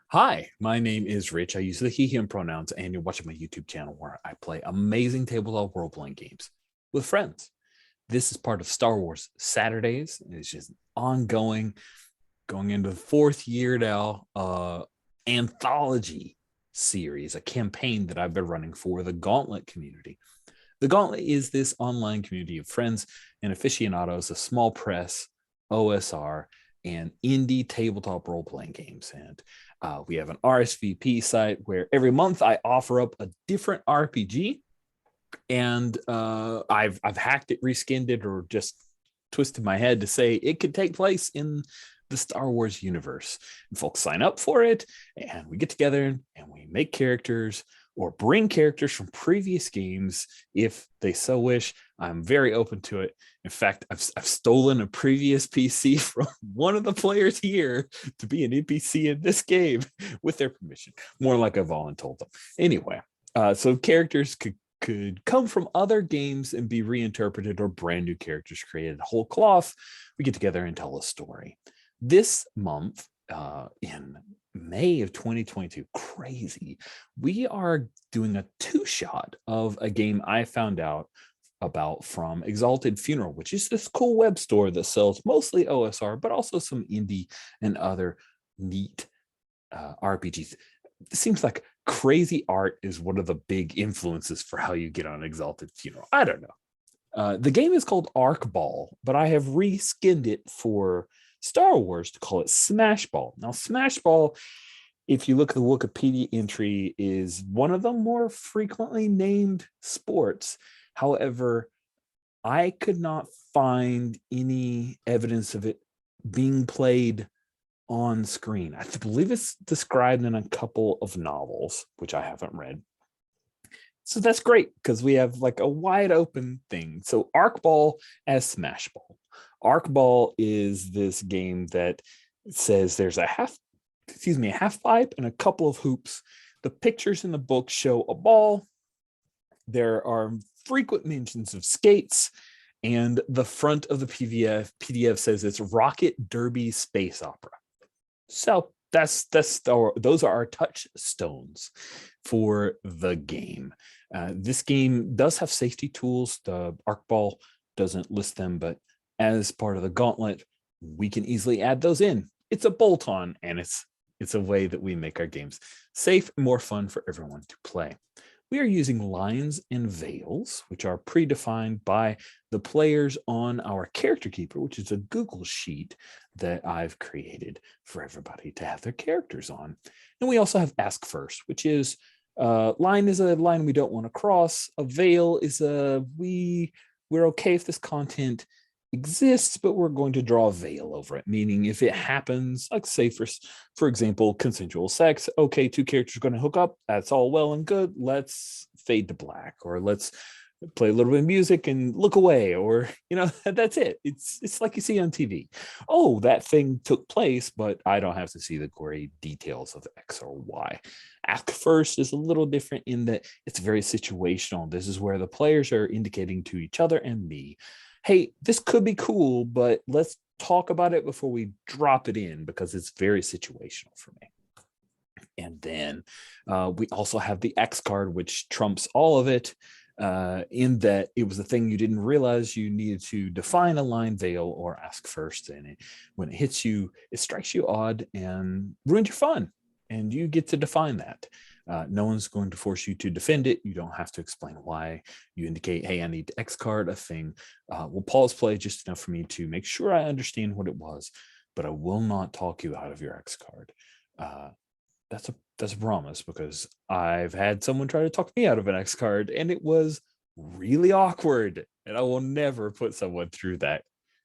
Hi, my name is Rich. I use the he, him pronouns, and you're watching my YouTube channel where I play amazing tabletop role-playing games with friends. This is part of Star Wars Saturdays. It's just ongoing, going into the fourth year now, anthology series, a campaign that I've been running for the Gauntlet community. The Gauntlet is this online community of friends and aficionados of small press, OSR, and indie tabletop role playing games. And we have an RSVP site where every month I offer up a different RPG, and I've hacked it, reskinned it, or just twisted my head to say it could take place in the Star Wars universe. And folks sign up for it, and we get together and we make characters or bring characters from previous games if they so wish. I'm very open to it. In fact, I've stolen a previous PC from one of the players here to be an NPC in this game with their permission. More like I've voluntold them. Anyway, so characters could come from other games and be reinterpreted, or brand new characters created whole cloth. We get together and tell a story. This month, in May of 2022, crazy, we are doing a two-shot of a game I found out about from Exalted Funeral, which is this cool web store that sells mostly OSR, but also some indie and other neat RPGs. It seems like crazy art is one of the big influences for how you get on Exalted Funeral. I don't know. The game is called Arcball, but I have reskinned it for Star Wars to call it Smashball. Now, Smashball, if you look at the Wikipedia entry, is one of the more frequently named sports. However, I could not find any evidence of it being played on screen. I believe it's described in a couple of novels, which I haven't read. So that's great because we have like a wide open thing. So Arcball as Smashball. Arcball is this game that says there's a half pipe and a couple of hoops. The pictures in the book show a ball. There are frequent mentions of skates, and the front of the PDF says it's Rocket Derby Space Opera. So those are our touchstones for the game. This game does have safety tools. The Arcball doesn't list them, but as part of the Gauntlet, we can easily add those in. It's a bolt-on, and it's a way that we make our games safe and more fun for everyone to play. We are using lines and veils, which are predefined by the players on our character keeper, which is a Google sheet that I've created for everybody to have their characters on. And we also have ask first, which is line is a line we don't want to cross. A veil is we're okay if this content exists, but we're going to draw a veil over it, meaning if it happens, like say for example, consensual sex, okay, two characters are going to hook up, that's all well and good, let's fade to black, or let's play a little bit of music and look away, or that's it. It's like you see on TV. Oh, that thing took place, but I don't have to see the gory details of X or Y. Ask first is a little different in that it's very situational. This is where the players are indicating to each other and me, hey, this could be cool, but let's talk about it before we drop it in, because it's very situational for me. And then we also have the X card, which trumps all of it, in that it was the thing you didn't realize you needed to define a line, veil, or ask first. And when it hits you, it strikes you odd and ruins your fun. And you get to define that. No one's going to force you to defend it. You don't have to explain why. You indicate, hey, I need to X card a thing. We'll pause play just enough for me to make sure I understand what it was, but I will not talk you out of your X card. That's a promise, because I've had someone try to talk me out of an X card, and it was really awkward. And I will never put someone through that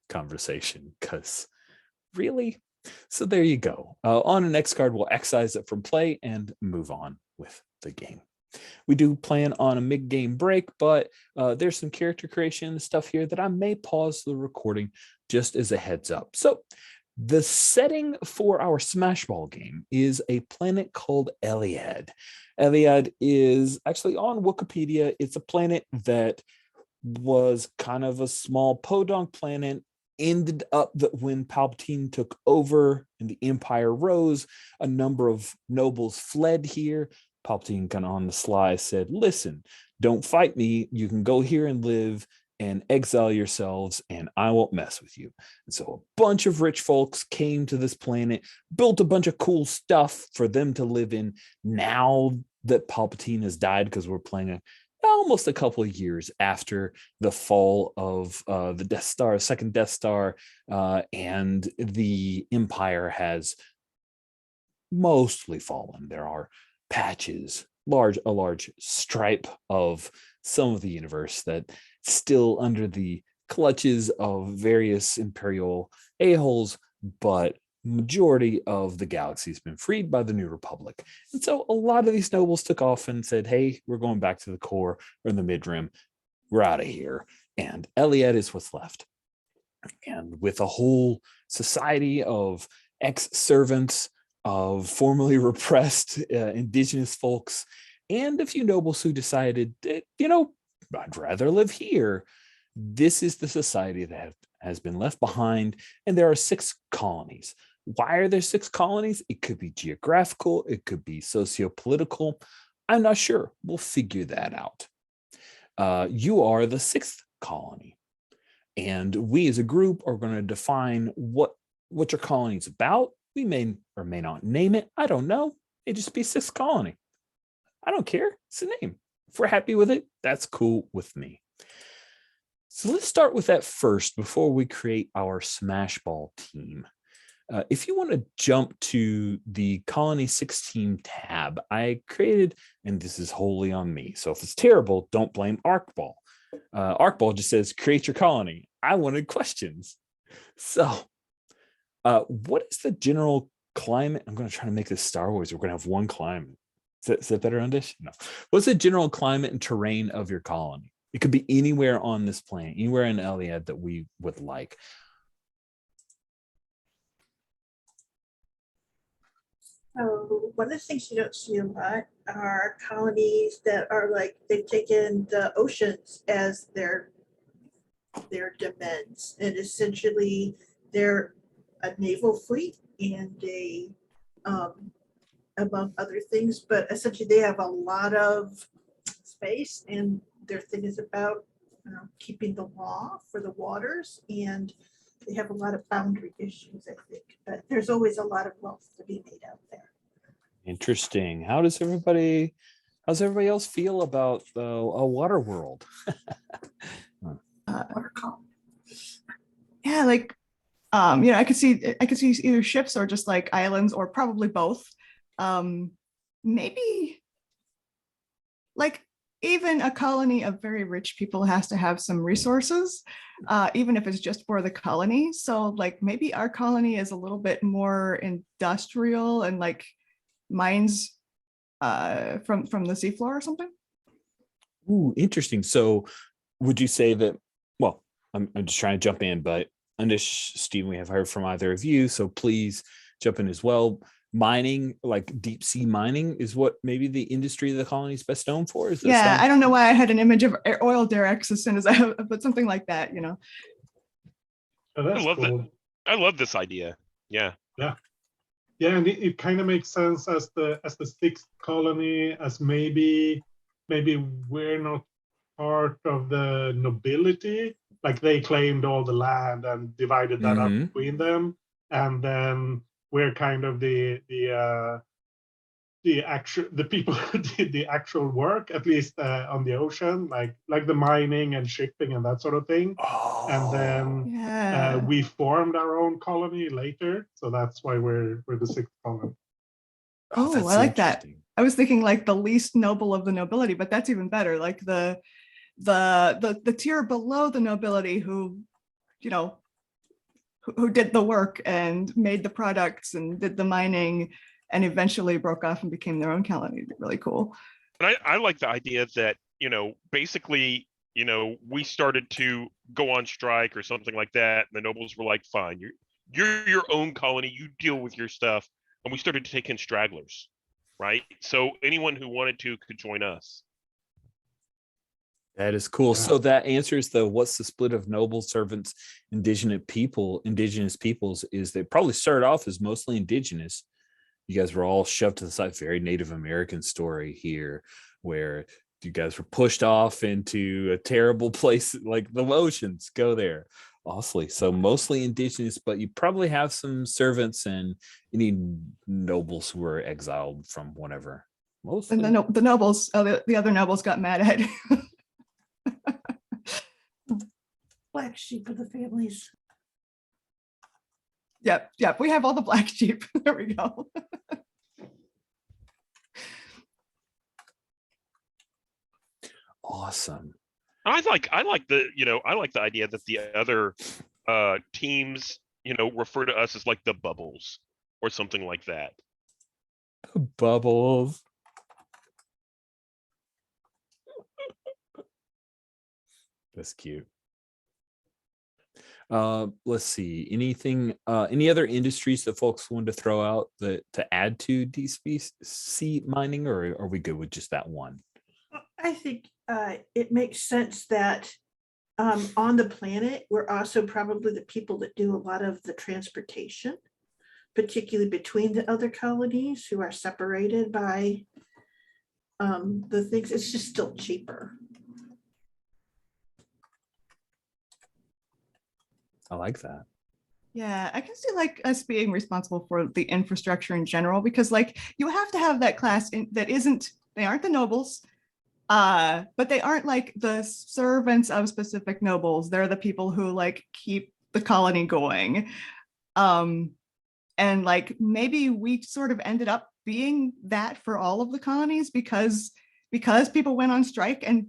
conversation, because really. So there you go. On an X card, we'll excise it from play and move on with the game. We do plan on a mid-game break, but there's some character creation stuff here that I may pause the recording just as a heads up. So the setting for our Smashball game is a planet called Eliad. Eliad is actually on Wikipedia. It's a planet that was kind of a small podunk planet ended up that when Palpatine took over and the Empire rose, a number of nobles fled here. Palpatine kind of on the sly said, listen, don't fight me. You can go here and live and exile yourselves, and I won't mess with you. And so a bunch of rich folks came to this planet, built a bunch of cool stuff for them to live in. Now that Palpatine has died, because we're playing almost a couple of years after the fall of the Death Star, second Death Star, and the Empire has mostly fallen. There are patches, a large stripe of some of the universe that still under the clutches of various imperial a-holes, but majority of the galaxy has been freed by the New Republic. And so a lot of these nobles took off and said, hey, we're going back to the core or in the mid-rim. We're out of here. And Eliad is what's left. And with a whole society of ex-servants, of formerly repressed indigenous folks, and a few nobles who decided that, I'd rather live here. This is the society that has been left behind, and there are 6 colonies. Why are there 6 colonies? It could be geographical, it could be socio-political. I'm not sure. We'll figure that out. You are the 6th colony, and we as a group are going to define what your colony is about. We may or may not name it. I don't know. It just be 6th colony. I don't care. It's a name. If we're happy with it, that's cool with me. So let's start with that first before we create our Smashball team. If you want to jump to the Colony 16 tab, I created, and this is wholly on me. So if it's terrible, don't blame ArcBall. ArcBall just says, create your colony. I wanted questions. So what is the general climate? I'm going to try to make this Star Wars. We're going to have one climate. Is that better on dish? No. What's the general climate and terrain of your colony? It could be anywhere on this planet, anywhere in Eliad that we would like. So one of the things you don't see a lot are colonies that are like they've taken the oceans as their domains, and essentially they're a naval fleet and a among other things, but essentially they have a lot of space, and their thing is about keeping the law for the waters, and they have a lot of boundary issues, I think, but there's always a lot of wealth to be made out there. Interesting. How's everybody else feel about a water world? Yeah, like I could see either ships or just like islands, or probably both. Maybe like even a colony of very rich people has to have some resources, even if it's just for the colony. So like maybe our colony is a little bit more industrial and like mines from the seafloor or something. Ooh, interesting. So would you say that, well, I'm just trying to jump in, but Anish, Stephen, we have heard from either of you, so please jump in as well. Mining, like deep sea mining, is what maybe the industry of the colony is best known for. Is yeah, I don't know why I had an image of oil derricks as soon as but something like that, Oh, that's cool. I love this idea. Yeah, and it kind of makes sense as the 6th colony, as maybe we're not part of the nobility, like they claimed all the land and divided that up between them, and then we're kind of the people who did the actual work, at least on the ocean, like the mining and shipping and that sort of thing. Oh, and then we formed our own colony later, so that's why we're the 6th colony. Oh, I like that. I was thinking like the least noble of the nobility, but that's even better. Like the tier below the nobility who did the work and made the products and did the mining and eventually broke off and became their own colony. Really cool. and I like the idea that basically we started to go on strike or something like that, and the nobles were like, fine, you're your own colony, you deal with your stuff, and we started to take in stragglers, right? So anyone who wanted to could join us. That is cool. Yeah. So that answers the what's the split of noble servants, indigenous peoples is they probably started off as mostly indigenous. You guys were all shoved to the side. Very Native American story here, where you guys were pushed off into a terrible place like the oceans. Go there. Awesomely. So mostly indigenous, but you probably have some servants and any nobles who were exiled from whatever. Mostly. And the nobles, the other nobles got mad at Black sheep of the families. Yep, we have all the black sheep. There we go. Awesome. I like the idea that the other teams, refer to us as like the bubbles or something like that. Bubbles. That's cute. Let's see. Anything, any other industries that folks wanted to throw out that to add to deep sea mining, or are we good with just that one? I think it makes sense that on the planet, we're also probably the people that do a lot of the transportation, particularly between the other colonies who are separated by the things. It's just still cheaper. I like that. Yeah, I can see like us being responsible for the infrastructure in general, because like you have to have that class that isn't, they aren't the nobles, but they aren't like the servants of specific nobles. They're the people who like keep the colony going. And like maybe we sort of ended up being that for all of the colonies because people went on strike and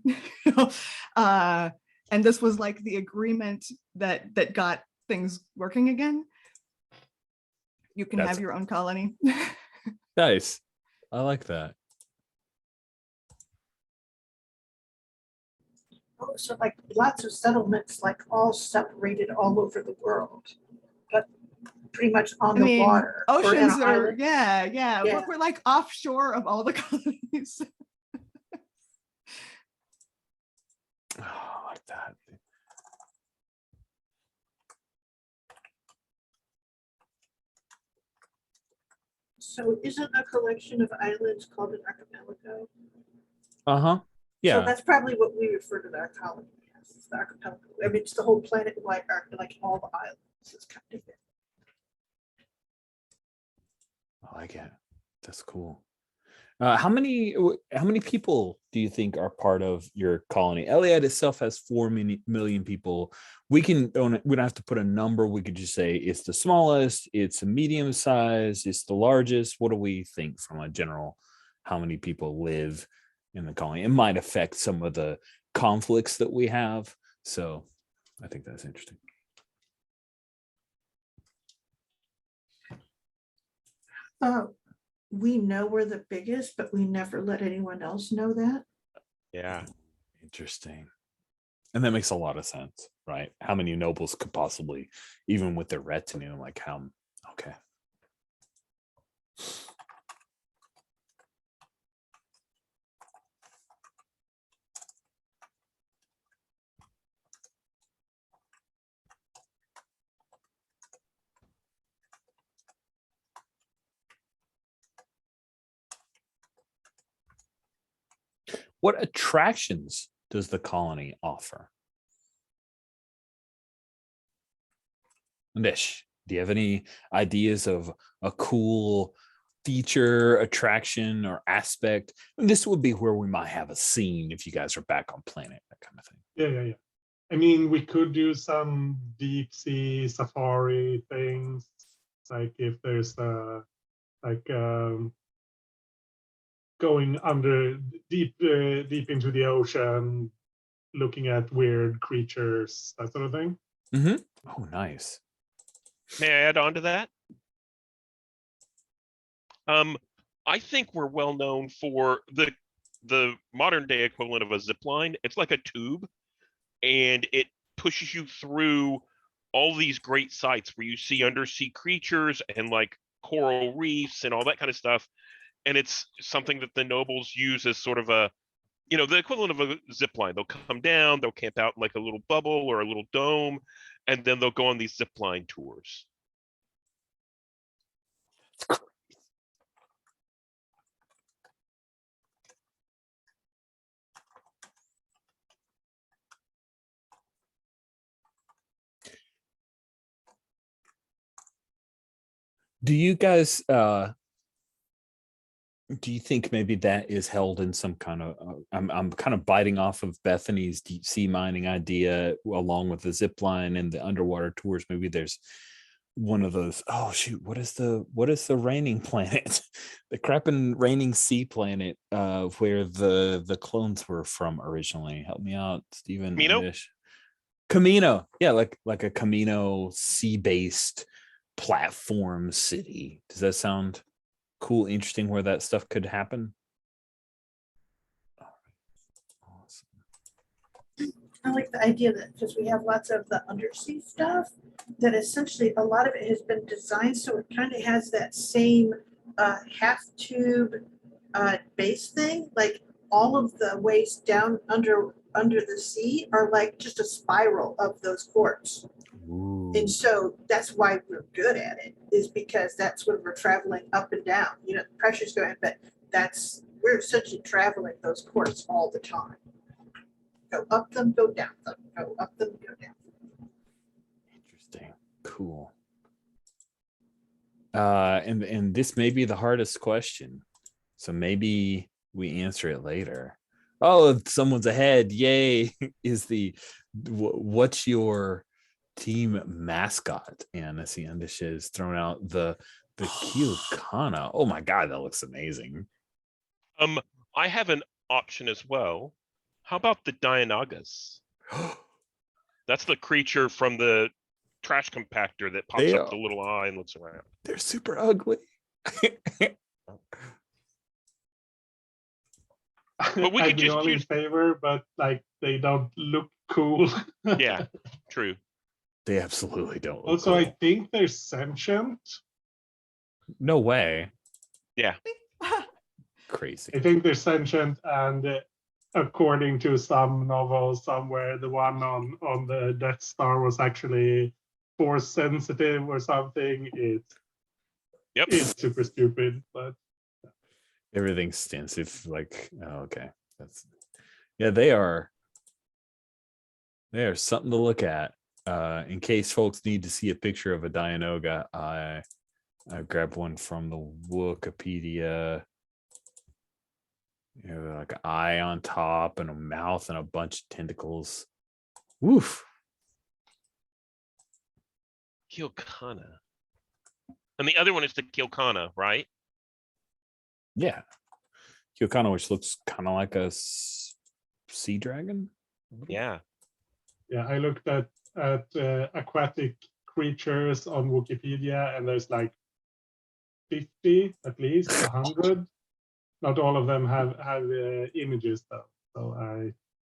and this was like the agreement that got things working again. You can have your own colony. Nice. I like that. Oh, so like lots of settlements, like all separated all over the world, but pretty much on the water. Oceans are, yeah. yeah. We're like offshore of all the colonies. Oh, I like that. So isn't a collection of islands called an archipelago? Uh-huh. Yeah. So that's probably what we refer to our colony as, is the archipelago. I mean, it's the whole planet wide, like all the islands. It's kind of it. I like it. That's cool. How many people do you think are part of your colony? Eliad itself has 4 million people. We don't have to put a number. We could just say it's the smallest, it's a medium size, it's the largest. What do we think from a general, how many people live in the colony? It might affect some of the conflicts that we have. So I think that's interesting. We know we're the biggest, but we never let anyone else know that. Yeah. Interesting. And that makes a lot of sense, right? How many nobles could possibly, even with their retinue, like how, okay. What attractions does the colony offer? Nish, do you have any ideas of a cool feature, attraction, or aspect? And this would be where we might have a scene if you guys are back on planet, that kind of thing. Yeah. I mean, we could do some deep sea safari things, like if there's going under deep into the ocean, looking at weird creatures, that sort of thing. Mm-hmm. Oh, nice. May I add on to that? I think we're well known for the modern day equivalent of a zip line. It's like a tube, and it pushes you through all these great sites where you see undersea creatures and like coral reefs and all that kind of stuff. And it's something that the nobles use as sort of a you know, the equivalent of a zip line. They'll come down, they'll camp out in like a little bubble or a little dome, and then they'll go on these zip line tours. Do you guys do you think maybe that is held in some kind of I'm kind of biting off of Bethany's deep sea mining idea along with the zip line and the underwater tours? Maybe there's one of those, oh shoot, what is the raining planet? The crapping raining sea planet where the clones were from originally. Help me out, Stephen. Camino. Yeah, like a Camino sea-based platform city. Does that sound cool, interesting, where that stuff could happen? Awesome. I like the idea that because we have lots of the undersea stuff, that essentially a lot of it has been designed so it kind of has that same half tube base thing. Like all of the ways down under the sea are like just a spiral of those quartz. Ooh. And so that's why we're good at it, is because that's when we're traveling up and down. You know, the pressure's going, but we're essentially traveling those quartz all the time. Go up them, go down them, go up them, go down them. Interesting. Cool. And this may be the hardest question, so maybe we answer it later. Oh, someone's ahead. Yay. What's your team mascot? And I see Andish is throwing out the Kiokana. Oh my god, that looks amazing. I have an option as well. How about the Dianagas? That's the creature from the trash compactor that pops up the little eye and looks around. They're super ugly. But we I'd could be just all in use... favor, but like they don't look cool. Yeah, true. They absolutely don't look Also, cool. I think they're sentient. No way. Yeah. Crazy. I think they're sentient, and according to some novel somewhere, the one on the Death Star was actually force sensitive or something. It's super stupid, but Everything's extensive. Like, oh, okay, they are something to look at. In case folks need to see a picture of a Dianoga, I grabbed one from the Wikipedia. You know, like an eye on top and a mouth and a bunch of tentacles. Woof. Kiokana. And the other one is the Kiokana, right? Yeah. Kiokana, which looks kind of like a sea dragon. Yeah. Yeah, I looked at aquatic creatures on Wikipedia, and there's like 50, at least 100. Not all of them have images though. So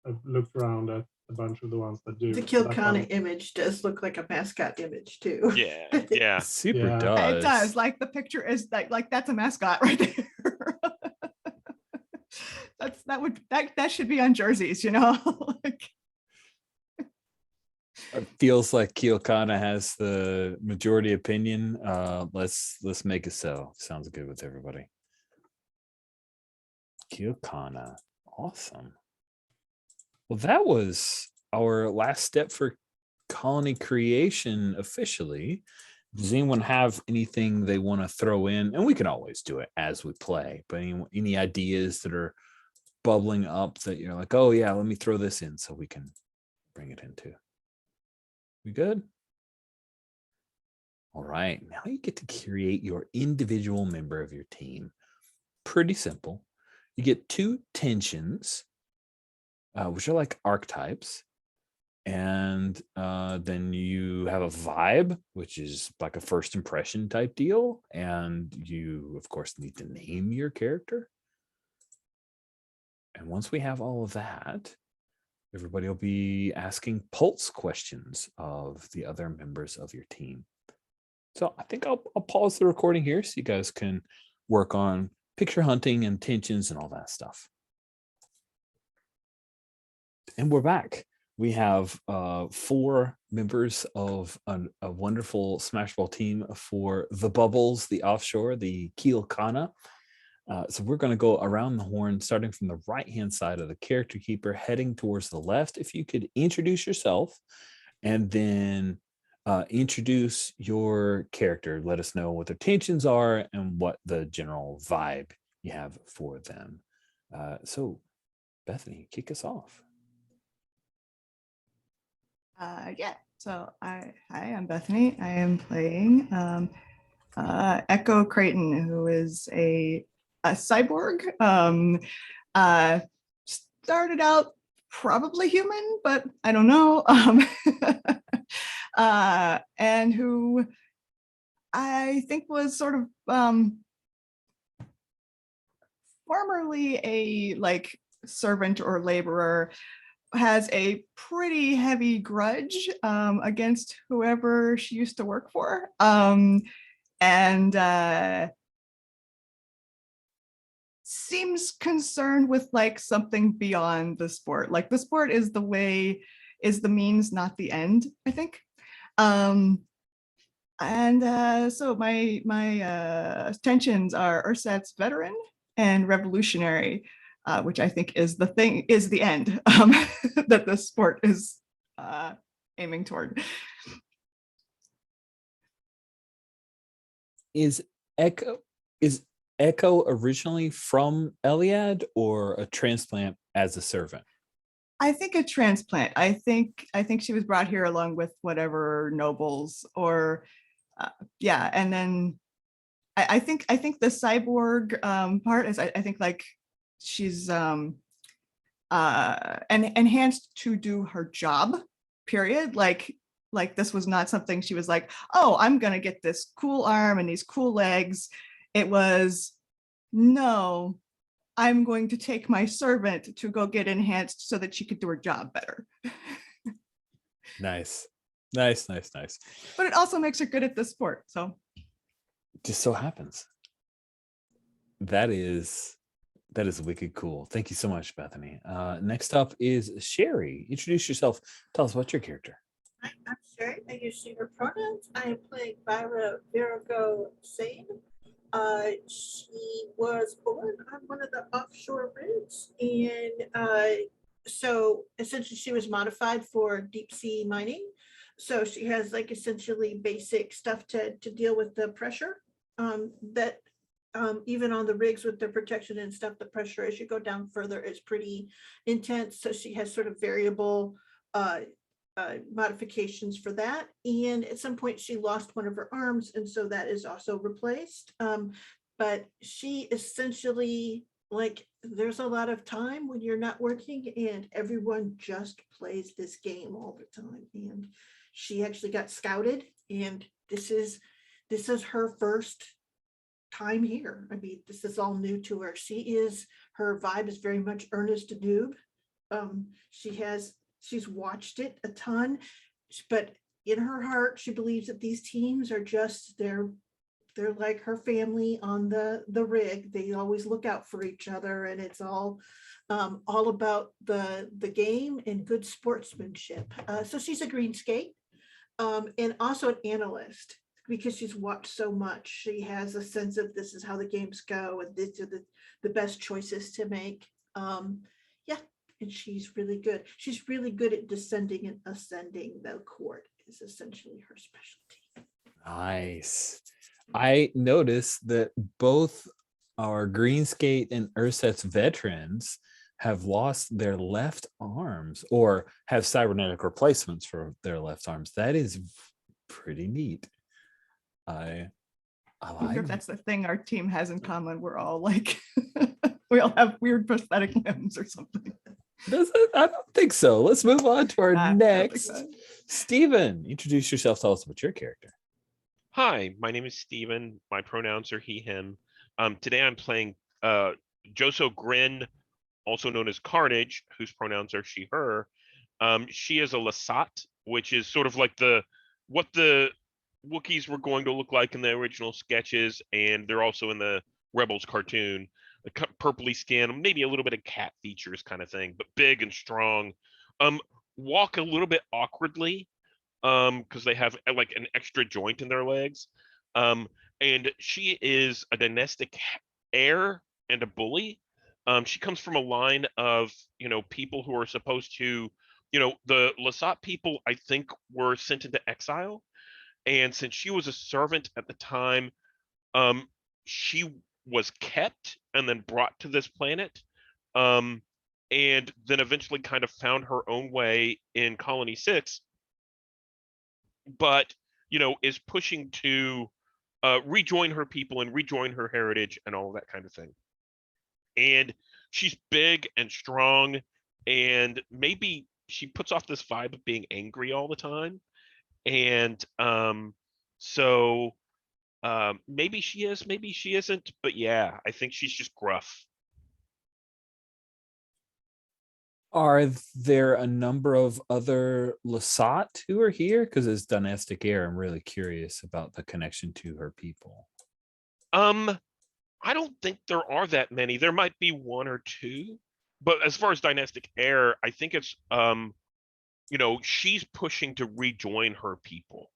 I've looked around at a bunch of the ones that do. The Kiokana image does look like a mascot image too. Yeah. Yeah. Super Yeah. does. It does. Like the picture is like that's a mascot right there. that should be on jerseys, you know. Like, it feels like Kiokana has the majority opinion. Let's make it so. Sounds good with everybody. Kiokana. Awesome. Well, that was our last step for colony creation officially. Does anyone have anything they want to throw in? And we can always do it as we play, but any ideas that are bubbling up that you're like, oh yeah, let me throw this in so we can bring it into. We good? All right, now you get to create your individual member of your team. Pretty simple. You get 2 tensions, which are like archetypes. And then you have a vibe, which is like a first impression type deal. And you, of course, need to name your character. And once we have all of that, everybody will be asking pulse questions of the other members of your team. So I think I'll pause the recording here so you guys can work on picture hunting and tensions and all that stuff. And we're back. We have 4 members of a wonderful Smashball team for the Bubbles, the Offshore, the Kielkana. So we're going to go around the horn, starting from the right-hand side of the character keeper, heading towards the left. If you could introduce yourself and then introduce your character. Let us know what their tensions are and what the general vibe you have for them. So, Bethany, kick us off. Yeah, so hi, I'm Bethany. I am playing Echo Creighton, who is a cyborg. Started out probably human, but I don't know. And who I think was sort of formerly a like servant or laborer, has a pretty heavy grudge against whoever she used to work for. And seems concerned with like something beyond the sport. Like the sport is the means, not the end, I think. So my tensions are Ersatz veteran and revolutionary, which I think is the end that the sport is aiming toward. Is Echo originally from Eliad or a transplant as a servant? I think a transplant. I think she was brought here along with whatever nobles or yeah. And then I think the cyborg part is I think like she's enhanced to do her job, period. Like this was not something she was like, oh, I'm gonna get this cool arm and these cool legs. It was, no, I'm going to take my servant to go get enhanced so that she could do her job better. Nice. But it also makes her good at this sport, so. Just so happens. That is wicked cool. Thank you so much, Bethany. Next up is Sherry. Introduce yourself. Tell us about your character. Hi, I'm Sherry. I use she, her pronouns. I am playing Byra Virago Sane. She was born on one of the offshore rigs, and so essentially she was modified for deep sea mining. So she has like essentially basic stuff to deal with the pressure that even on the rigs with the protection and stuff, the pressure as you go down further is pretty intense. So she has sort of variable modifications for that. And at some point she lost one of her arms, and so that is also replaced. But she essentially, like, there's a lot of time when you're not working and everyone just plays this game all the time. And she actually got scouted, and this is her first time here. I mean, this is all new to her. Her vibe is very much Ernest Noob. She's watched it a ton, but in her heart, she believes that these teams are just, they're like her family on the rig. They always look out for each other, and it's all about the game and good sportsmanship. So she's a green skate, and also an analyst, because she's watched so much. She has a sense of this is how the games go, and these are the best choices to make. And she's really good. She's really good at descending and ascending. The court is essentially her specialty. Nice. I noticed that both our green skate and Ersatz veterans have lost their left arms or have cybernetic replacements for their left arms. That is pretty neat. I wonder if that's the thing our team has in common. We're all like, we all have weird prosthetic limbs or something. Does it? I don't think so. Let's move on to our next. Steven, introduce yourself. Tell us about your character. Hi, my name is Steven. My pronouns are he, him. Today I'm playing Joso Grin, also known as Carnage, whose pronouns are she, her. She is a Lasat, which is sort of like what the Wookiees were going to look like in the original sketches, and they're also in the Rebels cartoon. Purpley skin, maybe a little bit of cat features kind of thing, but big and strong. walk a little bit awkwardly, because they have like an extra joint in their legs. And she is a dynastic heir and a bully. She comes from a line of, people who are supposed to, the Lasat people, I think, were sent into exile. And since she was a servant at the time, she was kept and then brought to this planet. Um, and then eventually kind of found her own way in Colony 6, but, is pushing to rejoin her people and rejoin her heritage and all that kind of thing. And she's big and strong, and maybe she puts off this vibe of being angry all the time. And so maybe she is, maybe she isn't, but yeah, I think she's just gruff. Are there a number of other Lasat who are here? Because as dynastic heir, I'm really curious about the connection to her people. I don't think there are that many. There might be one or two, but as far as dynastic heir, I think it's she's pushing to rejoin her people.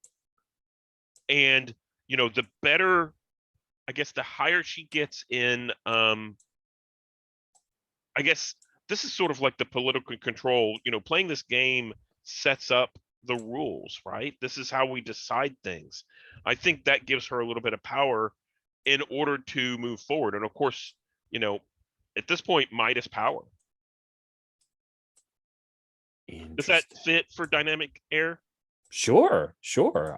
And the better, I guess, the higher she gets in, I guess this is sort of like the political control. Playing this game sets up the rules, right? This is how we decide things. I think that gives her a little bit of power in order to move forward. And of course, at this point, Midas power. Does that fit for dynamic heir? Sure.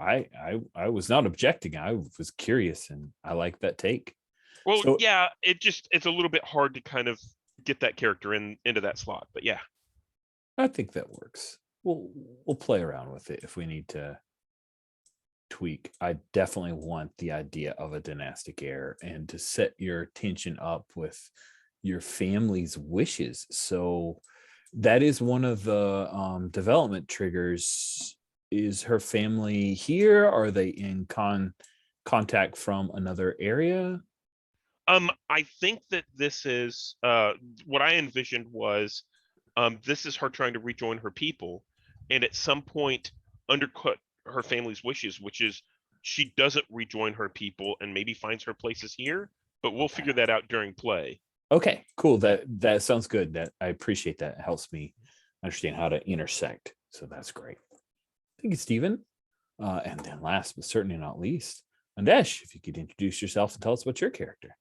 I was not objecting. I was curious, and I like that take. Well, So- yeah, it's a little bit hard to kind of get that character into that slot, but yeah. I think that works. We'll play around with it if we need to tweak. I definitely want the idea of a dynastic heir and to set your tension up with your family's wishes. So that is one of the development triggers. Is her family here? Are they in contact from another area? I think that this is what I envisioned was this is her trying to rejoin her people, and at some point undercut her family's wishes, which is she doesn't rejoin her people and maybe finds her places here, but we'll figure that out during play. Okay, cool. That sounds good. That I appreciate that. It helps me understand how to intersect. So that's great. Thank you, Stephen. And then last but certainly not least, Andesh, if you could introduce yourself and tell us about your character.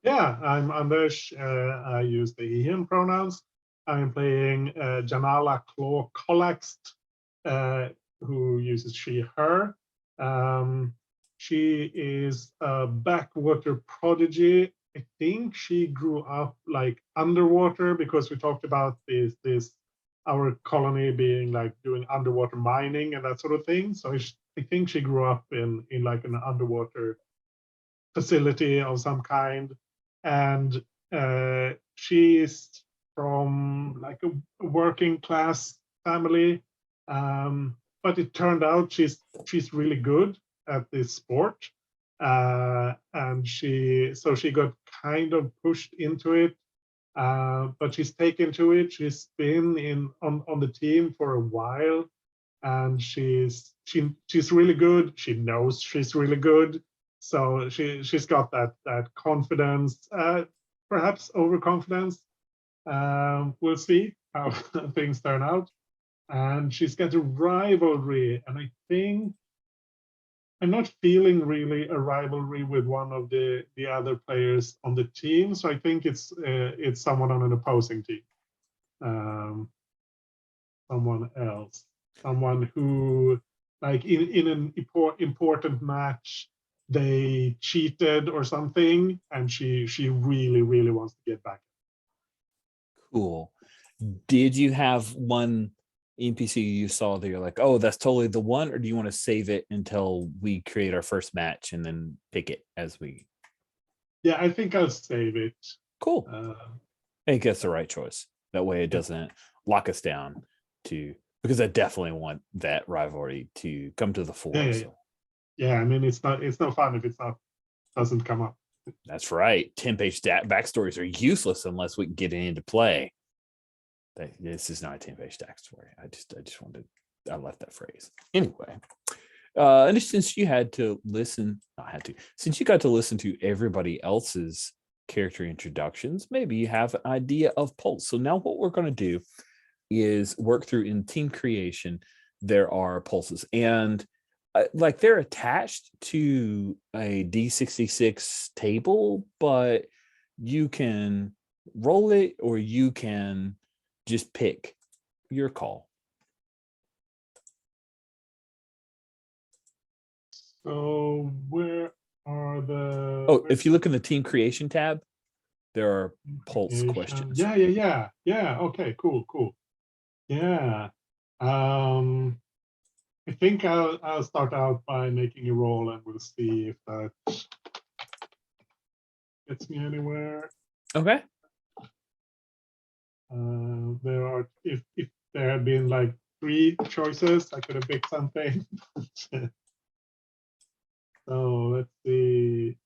Yeah, I'm Anders. I use the he, him pronouns. I'm playing Janala Claw Collaxt, who uses she, her. She is a backwater prodigy. I think she grew up like underwater, because we talked about this our colony being like doing underwater mining and that sort of thing. So I think she grew up in like an underwater facility of some kind. And she's from like a working class family, but it turned out she's really good at this sport, and she got kind of pushed into it, but she's taken to it. She's been on the team for a while, and she's really good. She knows she's really good. So she's got that confidence, perhaps overconfidence. We'll see how things turn out. And she's got a rivalry, and I think I'm not feeling really a rivalry with one of the other players on the team. So I think it's someone on an opposing team, someone else, someone who, like in an important match, they cheated or something, and she really wants to get back. Cool. Did you have one NPC you saw that you're like, oh, that's totally the one, or do you want to save it until we create our first match and then pick it as we? Yeah, I think I'll save it. Cool. I think that's the right choice. That way it doesn't lock us down because I definitely want that rivalry to come to the fore. Yeah. So. Yeah, I mean, it's no fun if doesn't come up. That's right. 10-page backstories are useless unless we can get it into play. This is not a 10-page text for you. I just wanted, I left that phrase. Anyway, and since you had to listen, since you got to listen to everybody else's character introductions, maybe you have an idea of Pulse. So now what we're going to do is work through in team creation. There are pulses, and like they're attached to a D66 table, but you can roll it or you can just pick your call. So where are the? Oh, if you look in the team creation tab, there are pulse creation? questions. Yeah. Okay, cool. Yeah. I think I'll start out by making a roll, and we'll see if that gets me anywhere. Okay. There are, if there had been like 3 choices, I could have picked something. So let's see.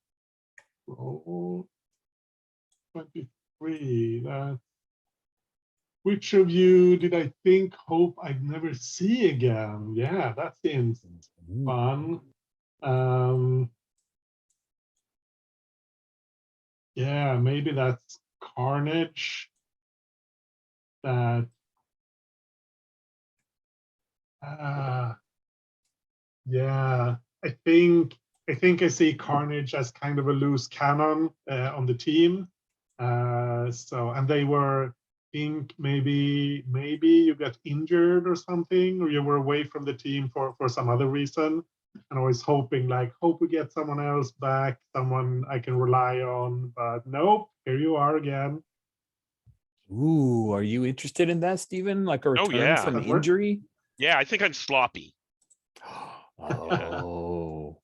Roll 23. Which of you did I think hope I'd never see again? Yeah, that seems fun. Yeah, maybe that's Carnage. That yeah, I think I see Carnage as kind of a loose cannon on the team. So, and they were, think maybe you got injured or something, or you were away from the team for some other reason. And I was hoping, like, hope we get someone else back, someone I can rely on. But nope, here you are again. Ooh, are you interested in that, Stephen? Like a return yeah. from That work? injury? Yeah, I think I'm sloppy. Oh,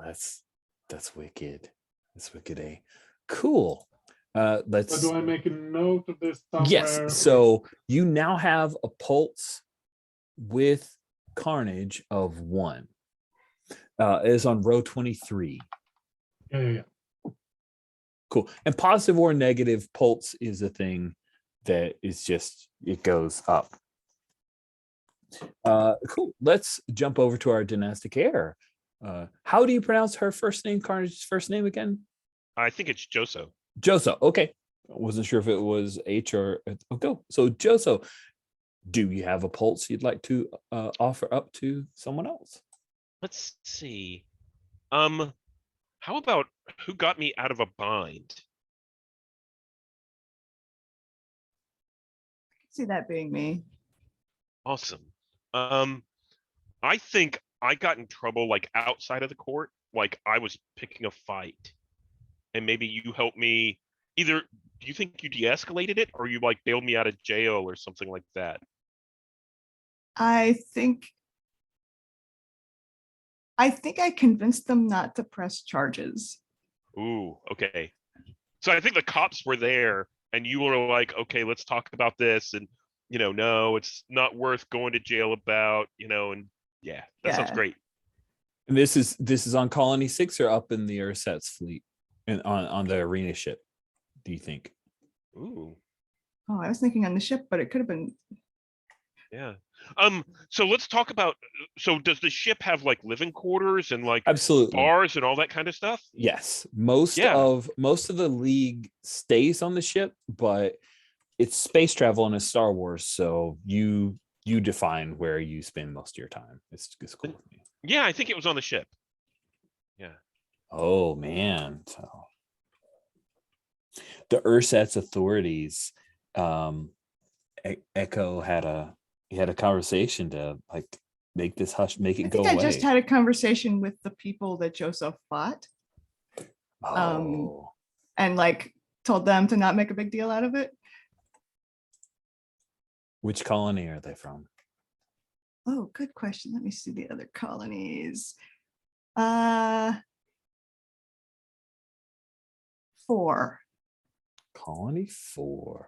that's wicked. That's wicked. Cool. So Let's. do I make a note of this somewhere? Yes. So you now have a pulse with Carnage of 1. It is on row 23. Yeah. Cool. And positive or negative pulse is a thing that is just, it goes up. Cool. Let's jump over to our dynastic heir. How do you pronounce her first name, Carnage's first name again? I think it's Joso. Joso. Okay. I wasn't sure if it was H or go. So Joso, do you have a pulse you'd like to offer up to someone else? Let's see. How about who got me out of a bind? See that being me. Awesome. I think I got in trouble like outside of the court, like I was picking a fight, and maybe you helped me. Either do you think you de-escalated it, or you like bailed me out of jail or something like that? I think I convinced them not to press charges. Ooh, okay. So I think the cops were there, and you were like, okay, let's talk about this, and no, it's not worth going to jail about, and yeah, that sounds Yeah. great. And this is on Colony 6 or up in the Ersatz fleet and on the arena ship, do you think? Ooh, Oh, I was thinking on the ship, but it could have been. yeah. So let's talk about, so does the ship have like living quarters and like Absolutely. bars and all that kind of stuff? Yes. Most of the league stays on the ship, but it's space travel and it's Star Wars, so you define where you spend most of your time. It's cool with me. Yeah, I think it was on the ship. Yeah. Oh man. So the Ersatz authorities, Echo had a conversation to like make this hush, make it I go think away. I just had a conversation with the people that Joseph fought. And like told them to not make a big deal out of it. Which colony are they from? Oh, good question. Let me see the other colonies. 4. Colony 4.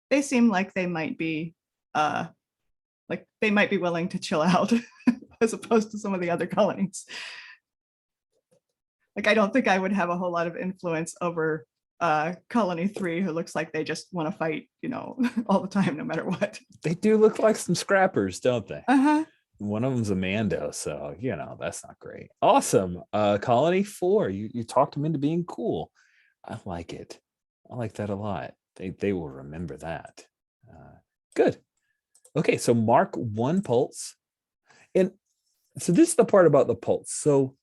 They seem like they might be willing to chill out as opposed to some of the other colonies. Like, I don't think I would have a whole lot of influence over colony 3 who looks like they just want to fight, all the time, no matter what. They do look like some scrappers, don't they? Uh-huh. One of them's a Mando, so that's not great. Awesome. Colony 4, you talked them into being cool. I like it. I like that a lot. They will remember that. Good. Okay, so mark 1 pulse. And so this is the part about the pulse. So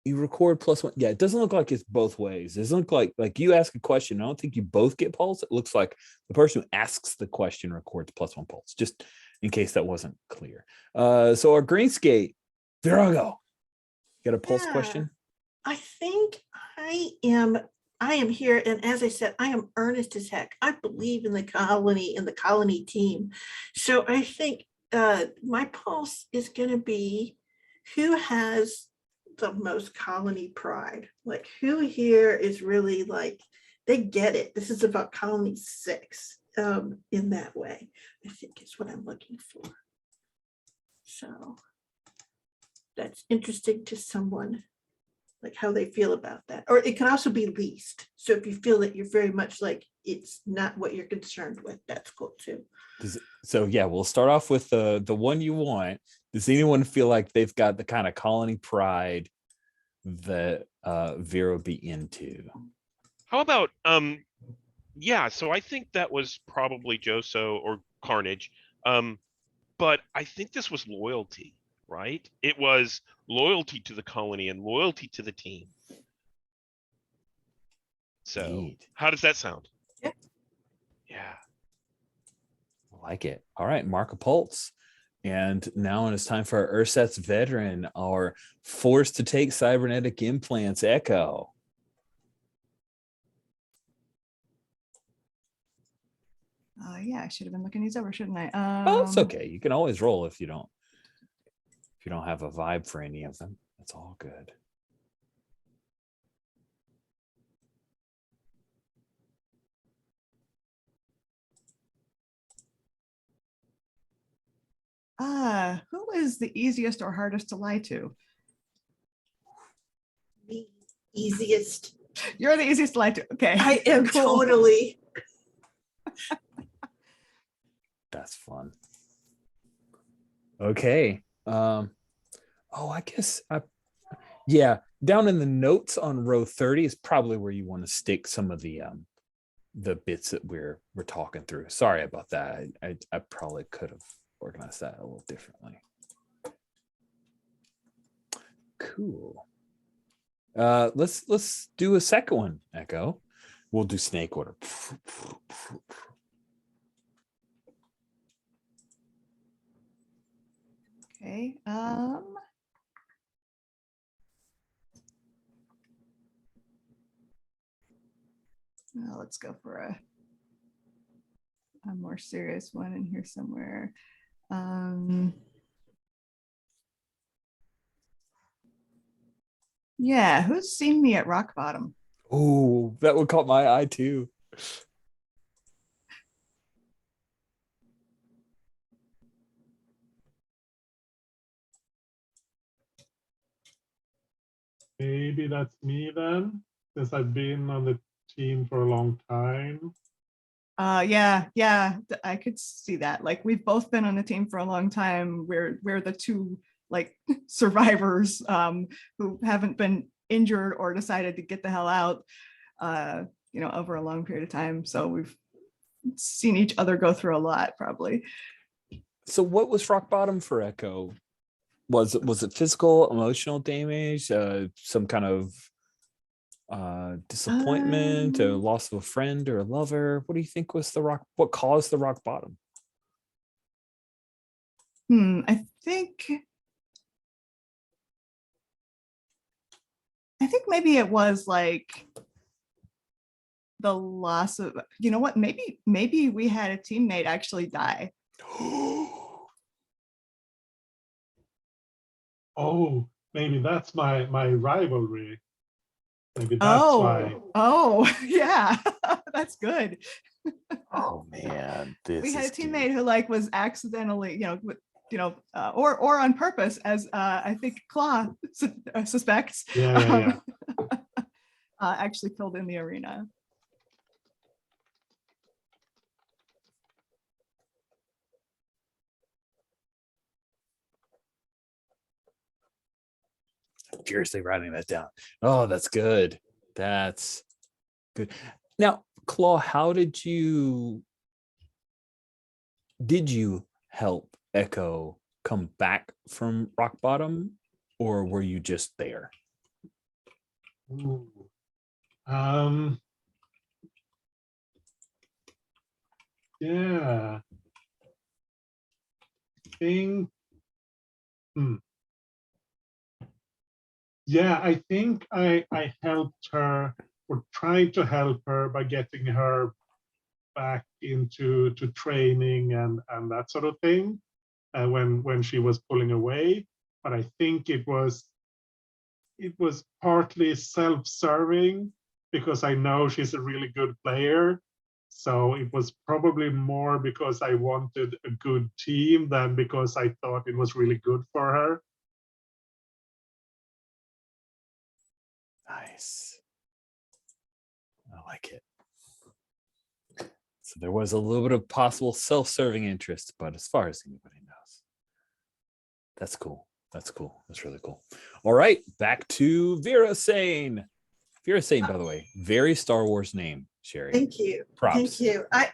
you record +1. Yeah, it doesn't look like it's both ways. It doesn't look like you ask a question. I don't think you both get pulse. It looks like the person who asks the question records +1 pulse, just in case that wasn't clear. So our green skate, Virago, got a pulse question? I think I am here, and as I said, I am earnest as heck. I believe in the colony team. So I think my pulse is going to be who has the most colony pride. Like, who here is really like, they get it. This is about colony 6 in that way, I think is what I'm looking for. So that's interesting to someone, like how they feel about that. Or it can also be least. So if you feel that you're very much like it's not what you're concerned with, that's cool too. So yeah, we'll start off with the one you want. Does anyone feel like they've got the kind of colony pride that Vera would be into? How about yeah, so I think that was probably Joso or Carnage. But I think this was loyalty, right? It was loyalty to the colony and loyalty to the team. So Neat. How does that sound? Yeah. Yeah. I like it. All right, mark a pulse. And now it's time for our Ersatz veteran, our forced to take cybernetic implants, Echo. Yeah, I should have been looking these over, shouldn't I? Oh, it's okay. You can always roll if you don't have a vibe for any of them. That's all good. Who is the easiest or hardest to lie to? The easiest. You're the easiest to lie to. Okay. I am Cool. totally. That's fun. Okay. I guess yeah, down in the notes on row 30 is probably where you want to stick some of the bits that we're talking through. Sorry about that. I probably could have organized that a little differently. Cool. Let's do a second one, Echo. We'll do snake order. Okay. Let's go for a more serious one in here somewhere. Yeah, who's seen me at rock bottom? Oh, that one caught my eye too. Maybe that's me then, since I've been on the team for a long time. Yeah, I could see that. Like, we've both been on the team for a long time. We're the two like survivors who haven't been injured or decided to get the hell out over a long period of time. So we've seen each other go through a lot, probably. So what was rock bottom for Echo? Was it physical, emotional damage, some kind of disappointment, or loss of a friend or a lover? What do you think was what caused the rock bottom? I think maybe it was like the loss of, maybe we had a teammate actually die. Oh, maybe that's my rivalry. Maybe that's why. Oh, yeah, that's good. Oh man, we had a teammate who was accidentally, or on purpose, as I think Claw suspects. Yeah. actually filled in the arena. Furiously writing that down. Oh, that's good. That's good. Now, Claw, how did you help Echo come back from rock bottom, or were you just there? Ooh. Yeah. Think. Yeah, I think I helped her, or tried to help her by getting her back into training and that sort of thing when she was pulling away. But I think it was partly self-serving because I know she's a really good player. So it was probably more because I wanted a good team than because I thought it was really good for her. Nice. I like it. So there was a little bit of possible self-serving interest, but as far as anybody knows, that's cool. That's cool. That's really cool. All right, back to Vera Sane. Vera Sane, by the way, very Star Wars name, Sherry. Thank you. Props. Thank you. I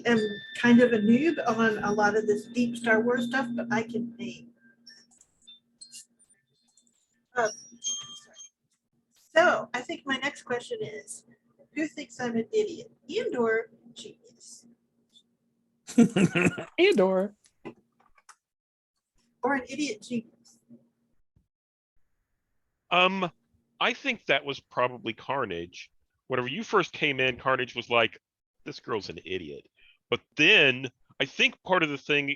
am kind of a noob on a lot of this deep Star Wars stuff, but I can name. So I think my next question is, who thinks I'm an idiot and or genius? Andor. Or an idiot genius? I think that was probably Carnage. Whenever you first came in, Carnage was like, this girl's an idiot. But then I think part of the thing,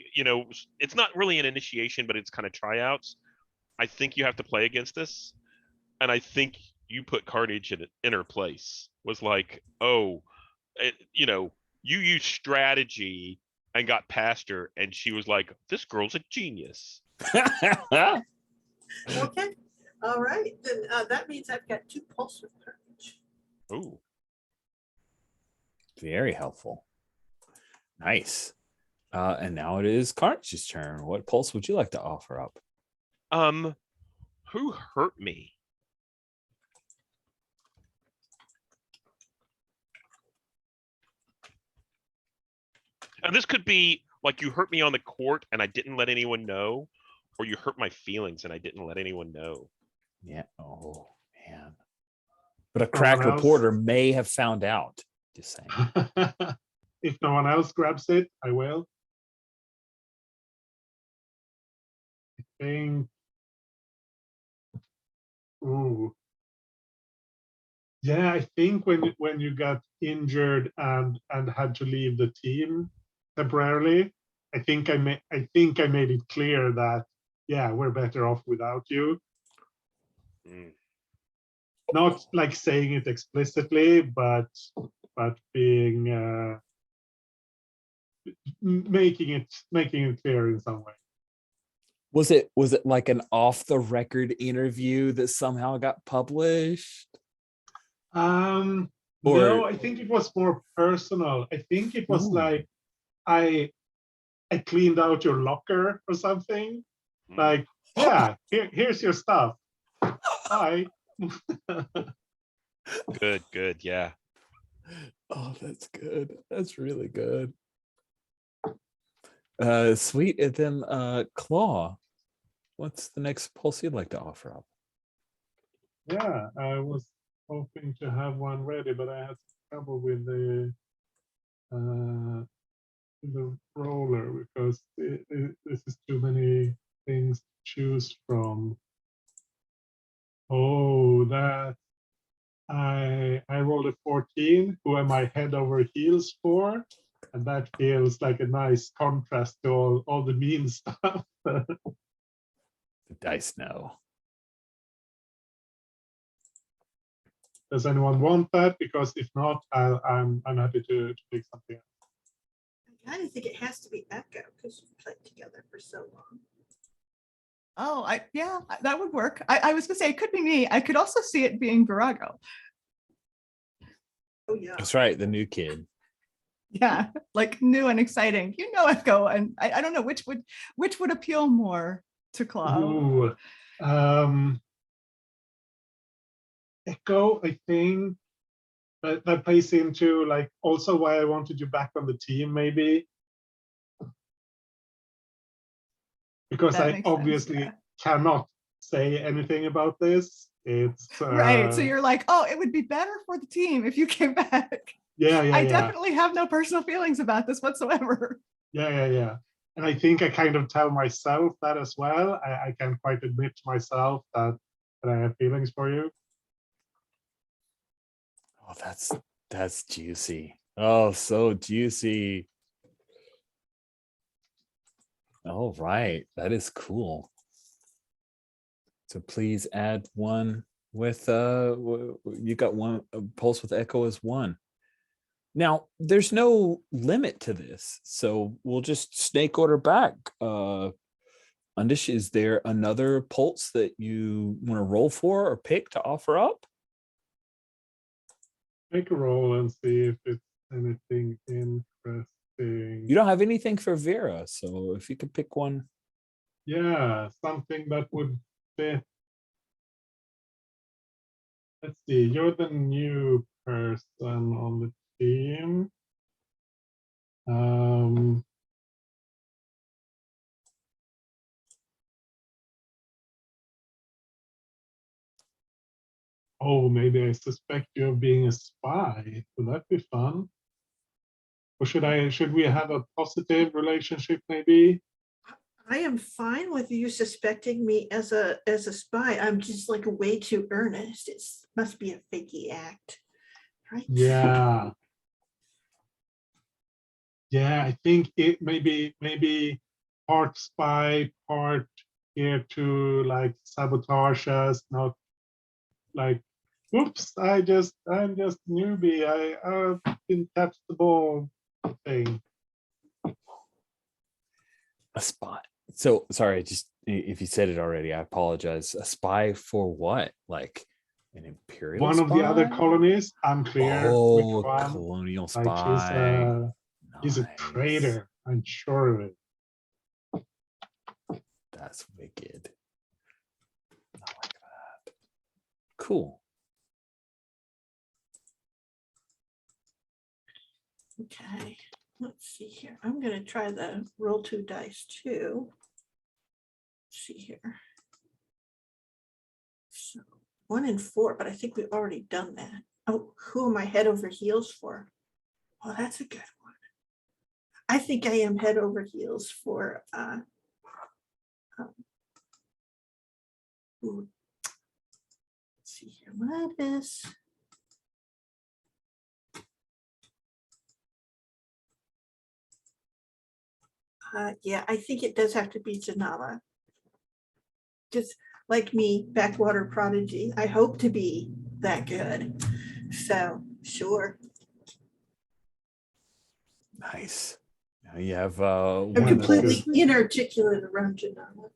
it's not really an initiation, but it's kind of tryouts. I think you have to play against this. And I think you put Carnage in her place. Was like, you used strategy and got past her, and she was like, this girl's a genius. Okay. All right. Then that means I've got 2 pulse with courage. Ooh. Very helpful. Nice. And now it is Carnage's turn. What pulse would you like to offer up? Who hurt me? And this could be like, you hurt me on the court and I didn't let anyone know, or you hurt my feelings and I didn't let anyone know. Yeah. Oh, man. But a crack reporter may have found out. Just saying. If no one else grabs it, I will. I think. Ooh. Yeah, I think when you got injured and had to leave the team temporarily, I think I made it clear that, yeah, we're better off without you. Not like saying it explicitly, but being making it clear in some way. Was it like an off the record interview that somehow got published? No, I think it was more personal. I think it was like I cleaned out your locker or something. Like, yeah, here's your stuff. Bye. Good, yeah. Oh, that's good. That's really good. Sweet. And then Claw, what's the next pulse you'd like to offer up? Yeah, I was hoping to have one ready, but I had trouble with the roller because this is too many things to choose from. Oh, that I rolled a 14. Who am I head over heels for? And that feels like a nice contrast to all the mean stuff. The dice know. Does anyone want that? Because if not, I'm happy to pick something else. I kind of think it has to be Echo because you've played together for so long. Oh, yeah, that would work. I was gonna say it could be me. I could also see it being Virago. Oh, yeah. That's right, the new kid. Yeah, like new and exciting. Echo, and I don't know which would appeal more to Claw. Ooh, Echo, I think that plays into like also why I wanted you back on the team, maybe. Because That I makes sense, obviously yeah. cannot say anything about this. It's Right. So you're like, oh, it would be better for the team if you came back. yeah, I definitely have no personal feelings about this whatsoever. Yeah. And I think I kind of tell myself that as well. I can quite admit to myself that I have feelings for you. Oh, that's juicy. Oh, so juicy. All right, that is cool. So please add one with you got one pulse with Echo as one. Now there's no limit to this, so we'll just snake order back. Undish, is there another pulse that you want to roll for or pick to offer up? Make a roll and see if it's anything interesting. You don't have anything for Vera, so if you could pick one. Yeah, something that would fit. Let's see, you're the new person on the team. Oh, maybe I suspect you of being a spy. Would that be fun? Or should we have a positive relationship maybe? I am fine with you suspecting me as a spy. I'm just like way too earnest. It must be a fakey act, right? Yeah. Yeah, I think it maybe part spy, part here to like sabotage us, not like, oops, I'm just newbie. I didn't catch the ball thing. A spy. So sorry, just if you said it already, I apologize. A spy for what? Like an imperial One spy? of the other colonies, unclear which Oh, one. colonial Like spy. he's a Nice. traitor, I'm sure of it. That's wicked. I like that. Cool. Okay, let's see here. I'm going to try the roll 2 dice too. Let's see here. So 1 and 4, but I think we've already done that. Oh, who am I head over heels for? Oh, that's a good one. I think I am head over heels for let's see here. What is yeah, I think it does have to be Janala. Just like me, backwater prodigy. I hope to be that good. So sure. Nice. Now you have I'm one completely inarticulate around Janala.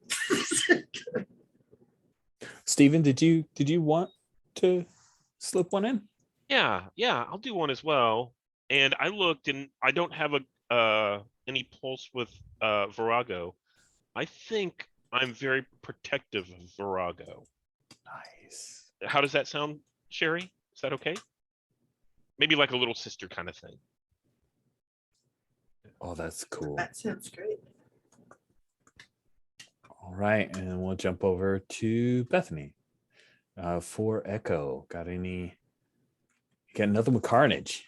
Stephen, did you want to slip one in? Yeah, I'll do one as well. And I looked, and I don't have any pulse with Virago. I think I'm very protective of Virago. Nice. How does that sound, Sherry? Is that okay? Maybe like a little sister kind of thing. Oh, that's cool. That sounds great. All right, and we'll jump over to Bethany. For Echo, got nothing with Carnage?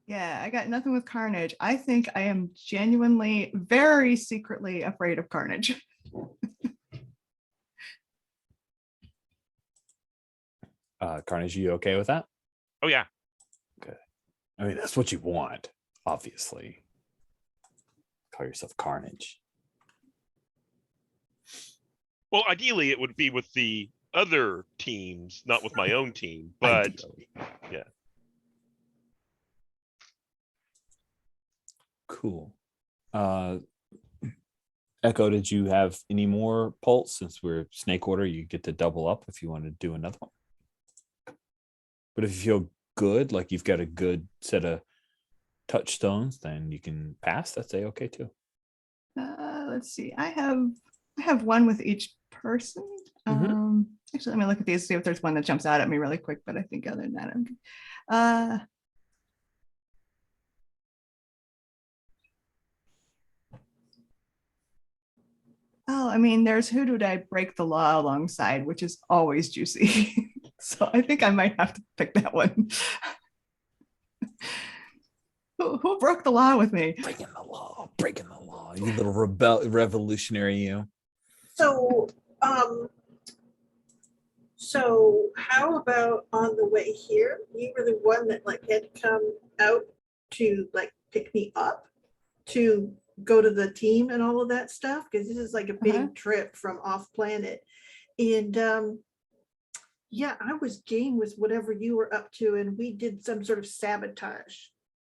Yeah, I got nothing with Carnage. I think I am genuinely, very secretly afraid of Carnage. Carnage, you okay with that? Oh yeah. Okay. I mean, that's what you want, obviously. Call yourself Carnage. Well, ideally it would be with the other teams, not with my own team, but Ideally. yeah. Cool. Echo, did you have any more pulse? Since we're snake order, you get to double up if you want to do another one. But if you feel good, like you've got a good set of touchstones, then you can pass. That's okay too. Let's see. I have one with each person. Actually, let me look at these, see if there's one that jumps out at me really quick. But I think other than that, I'm good. Oh, I mean, there's who did I break the law alongside, which is always juicy. So I think I might have to pick that one. Who broke the law with me? Breaking the law, you little revolutionary, you. So, so how about on the way here? You were the one that like had to come out to like pick me up to go to the team and all of that stuff, because this is like a big trip from off planet. And yeah, I was game with whatever you were up to, and we did some sort of sabotage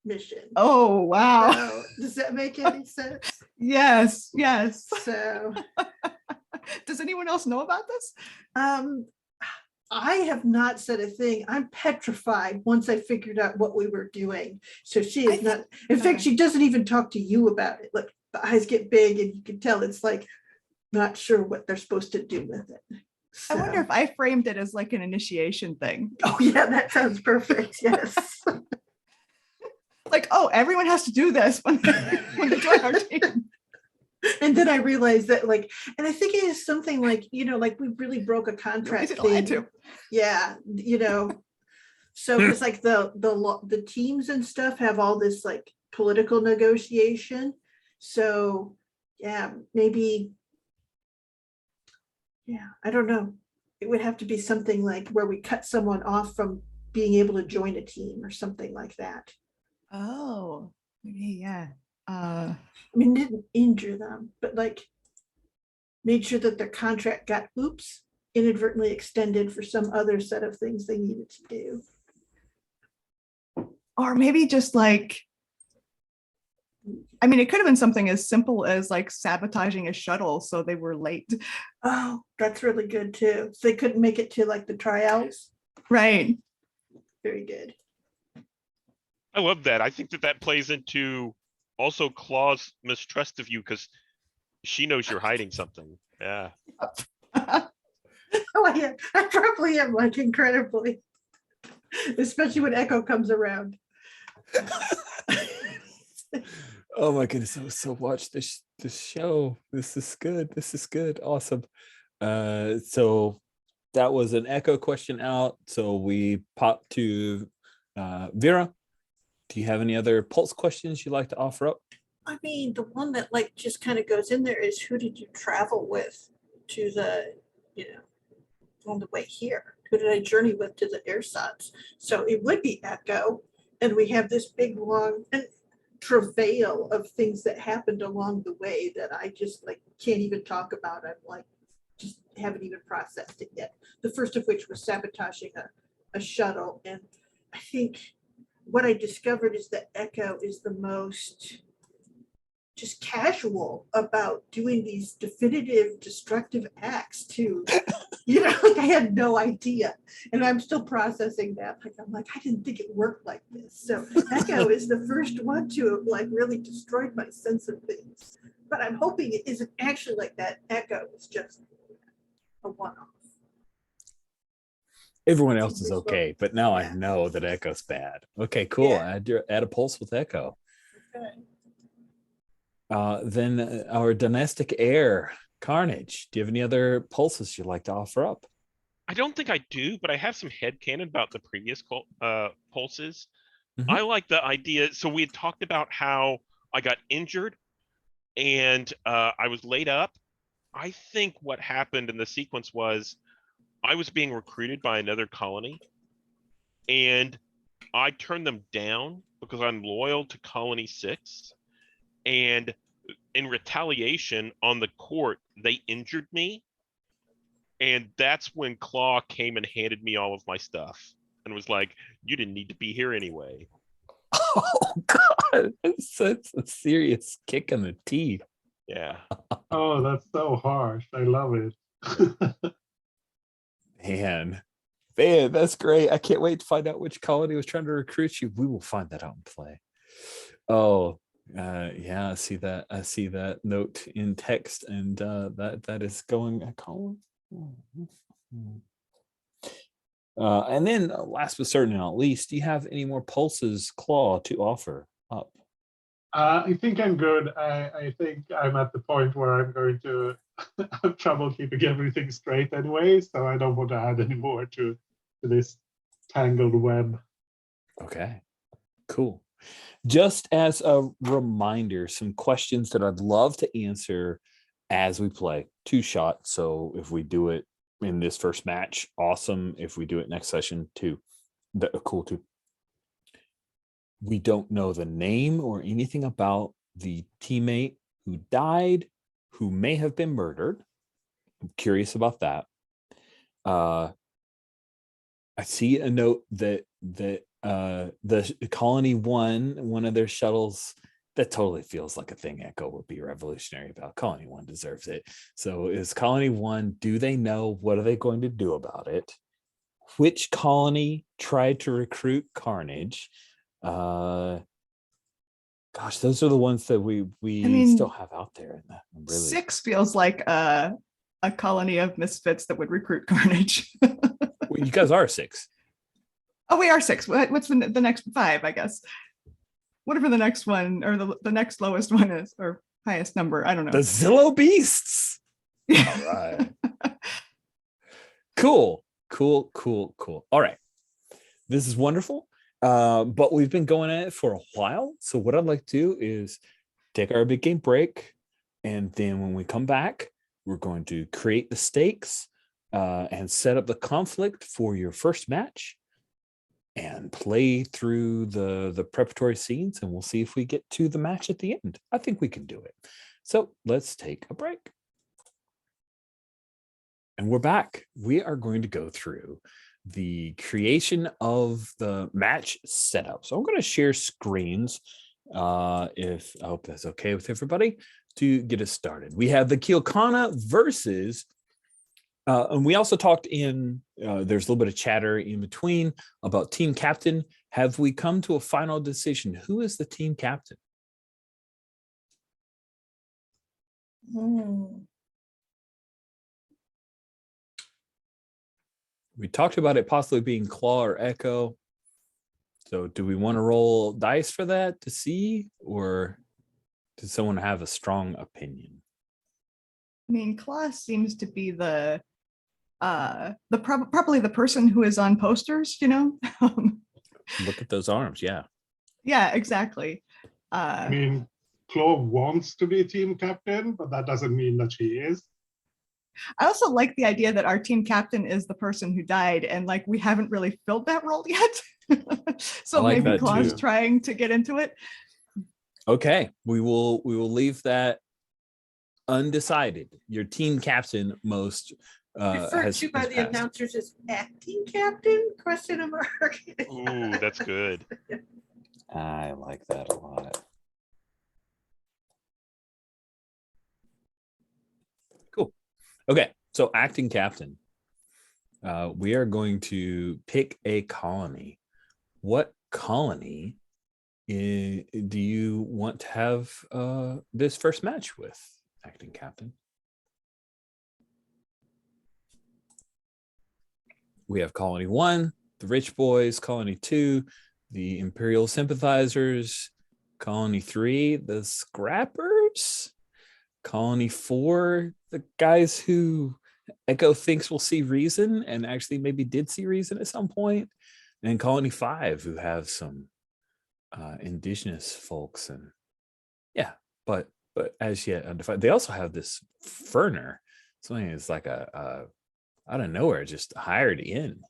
mission. Oh, wow. So, does that make any sense? Yes. So does anyone else know about this? I have not said a thing. I'm petrified once I figured out what we were doing. So she is not, in fact, she doesn't even talk to you about it. Like the eyes get big and you can tell it's like not sure what they're supposed to do with it. I wonder if I framed it as like an initiation thing. Oh yeah, that sounds perfect. Yes. Like, oh, everyone has to do this when they join our team. And then I realized that, like, and I think it is something like, you know, like we really broke a contract thing. Yeah, you know. So it's like the teams and stuff have all this like political negotiation. So yeah, maybe. Yeah, I don't know. It would have to be something like where we cut someone off from being able to join a team or something like that. Oh, yeah. I mean, didn't injure them, but like made sure that their contract got inadvertently extended for some other set of things they needed to do. Or maybe just like, I mean, it could have been something as simple as like sabotaging a shuttle so they were late. Oh, that's really good too. So they couldn't make it to like the tryouts. Right. Very good. I love that. I think that plays into also Claw's mistrust of you because she knows you're hiding something. Yeah. Oh, yeah, I probably am, like, incredibly, especially when Echo comes around. Oh my goodness! So watch this show. This is good. Awesome. So that was an Echo question out. So we pop to Vera. Do you have any other Pulse questions you'd like to offer up? I mean, the one that like just kind of goes in there is, who did you travel with to the, you know, on the way here? Who did I journey with to the Ersatz? So it would be Echo, and we have this big long and travail of things that happened along the way that I just like can't even talk about. I'm like, just haven't even processed it yet. The first of which was sabotaging a shuttle, and I think what I discovered is that Echo is the most just casual about doing these definitive destructive acts to, you know, like I had no idea. And I'm still processing that. Like, I'm like, I didn't think it worked like this. So Echo is the first one to have like really destroyed my sense of things. But I'm hoping it isn't actually like that. Echo is just a one-off. Everyone else is okay, but now Yeah. I know that Echo's bad. Okay, cool. Yeah. Add a Pulse with Echo. Okay. Then our domestic heir, Carnage. Do you have any other pulses you'd like to offer up? I don't think I do, but I have some headcanon about the previous pulses. Mhm. I like the idea. So we had talked about how I got injured and I was laid up. I think what happened in the sequence was I was being recruited by another colony and I turned them down because I'm loyal to Colony 6. And in retaliation on the court, they injured me. And that's when Claw came and handed me all of my stuff and was like, you didn't need to be here anyway. Oh, God. It's a serious kick in the teeth. Yeah. Oh, that's so harsh. I love it. Man, Man, that's great. I can't wait to find out which colony was trying to recruit you. We will find that out in play. Oh, yeah, I see that. I see that note in text, and that is going a colony. And then last but certainly not least, do you have any more pulses claw to offer up? I think I'm good. I think I'm at the point where I'm going to have trouble keeping everything straight anyway, so I don't want to add any more to this tangled web. Okay, cool. Just as a reminder, some questions that I'd love to answer as we play. 2 shots. So if we do it in this first match, awesome. If we do it next session, too, cool too. We don't know the name or anything about the teammate who died, who may have been murdered. I'm curious about that. I see a note that the colony one of their shuttles. That totally feels like a thing Echo would be revolutionary about. Colony 1 deserves it. So is Colony 1, do they know? What are they going to do about it? Which colony tried to recruit Carnage? Gosh, those are the ones that we still have out there. Really... 6 feels like a colony of misfits that would recruit Carnage. Well, you guys are 6. Oh, we are 6. What's the next 5, I guess? Whatever the next one, or the next lowest one is, or highest number, I don't know. The Zillow Beasts. All right. Cool. All right. This is wonderful. But we've been going at it for a while. So what I'd like to do is take our big game break. And then when we come back, we're going to create the stakes and set up the conflict for your first match and play through the preparatory scenes. And we'll see if we get to the match at the end. I think we can do it. So let's take a break. And we're back. We are going to go through the creation of the match setup. So I'm going to share screens, if I hope that's okay with everybody, to get us started. We have the Kilkana versus, and we also talked in, there's a little bit of chatter in between about team captain. Have we come to a final decision? Who is the team captain? We talked about it possibly being Claw or Echo. So do we want to roll dice for that to see, or does someone have a strong opinion? I mean, Claw seems to be probably the person who is on posters, you know? Look at those arms, yeah. Yeah, exactly. I mean, Claw wants to be team captain, but that doesn't mean that she is. I also like the idea that our team captain is the person who died, and like we haven't really filled that role yet. So like maybe that Claw's too. trying to get into it. Okay, we will leave that undecided. Your team captain most Referred to by the announcers as acting captain? Question mark. Ooh, that's good. I like that a lot. Cool. Okay, so acting captain. We are going to pick a colony. What colony do you want to have this first match with, acting captain? We have colony 1, the rich boys, colony 2, the imperial sympathizers, colony 3, the scrappers, colony 4, the guys who Echo thinks will see reason and actually maybe did see reason at some point, and colony 5, who have some indigenous folks. And yeah, but as yet undefined. They also have this Ferner, something that's like a out of nowhere, just hired in.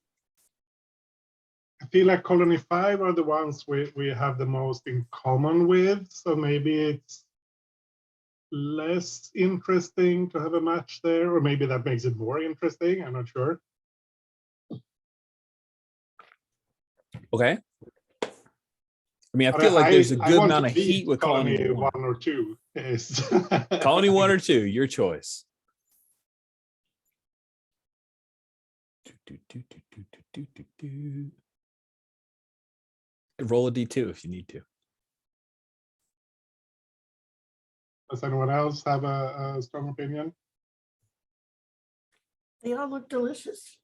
I feel like colony 5 are the ones we have the most in common with, so maybe it's less interesting to have a match there, or maybe that makes it more interesting. I'm not sure. Okay. I mean, I feel like there's a good amount of heat with colony 1 or 2. Is colony 1 or 2, your choice. Roll a d2 if you need to. Does anyone else have a strong opinion? They all look delicious.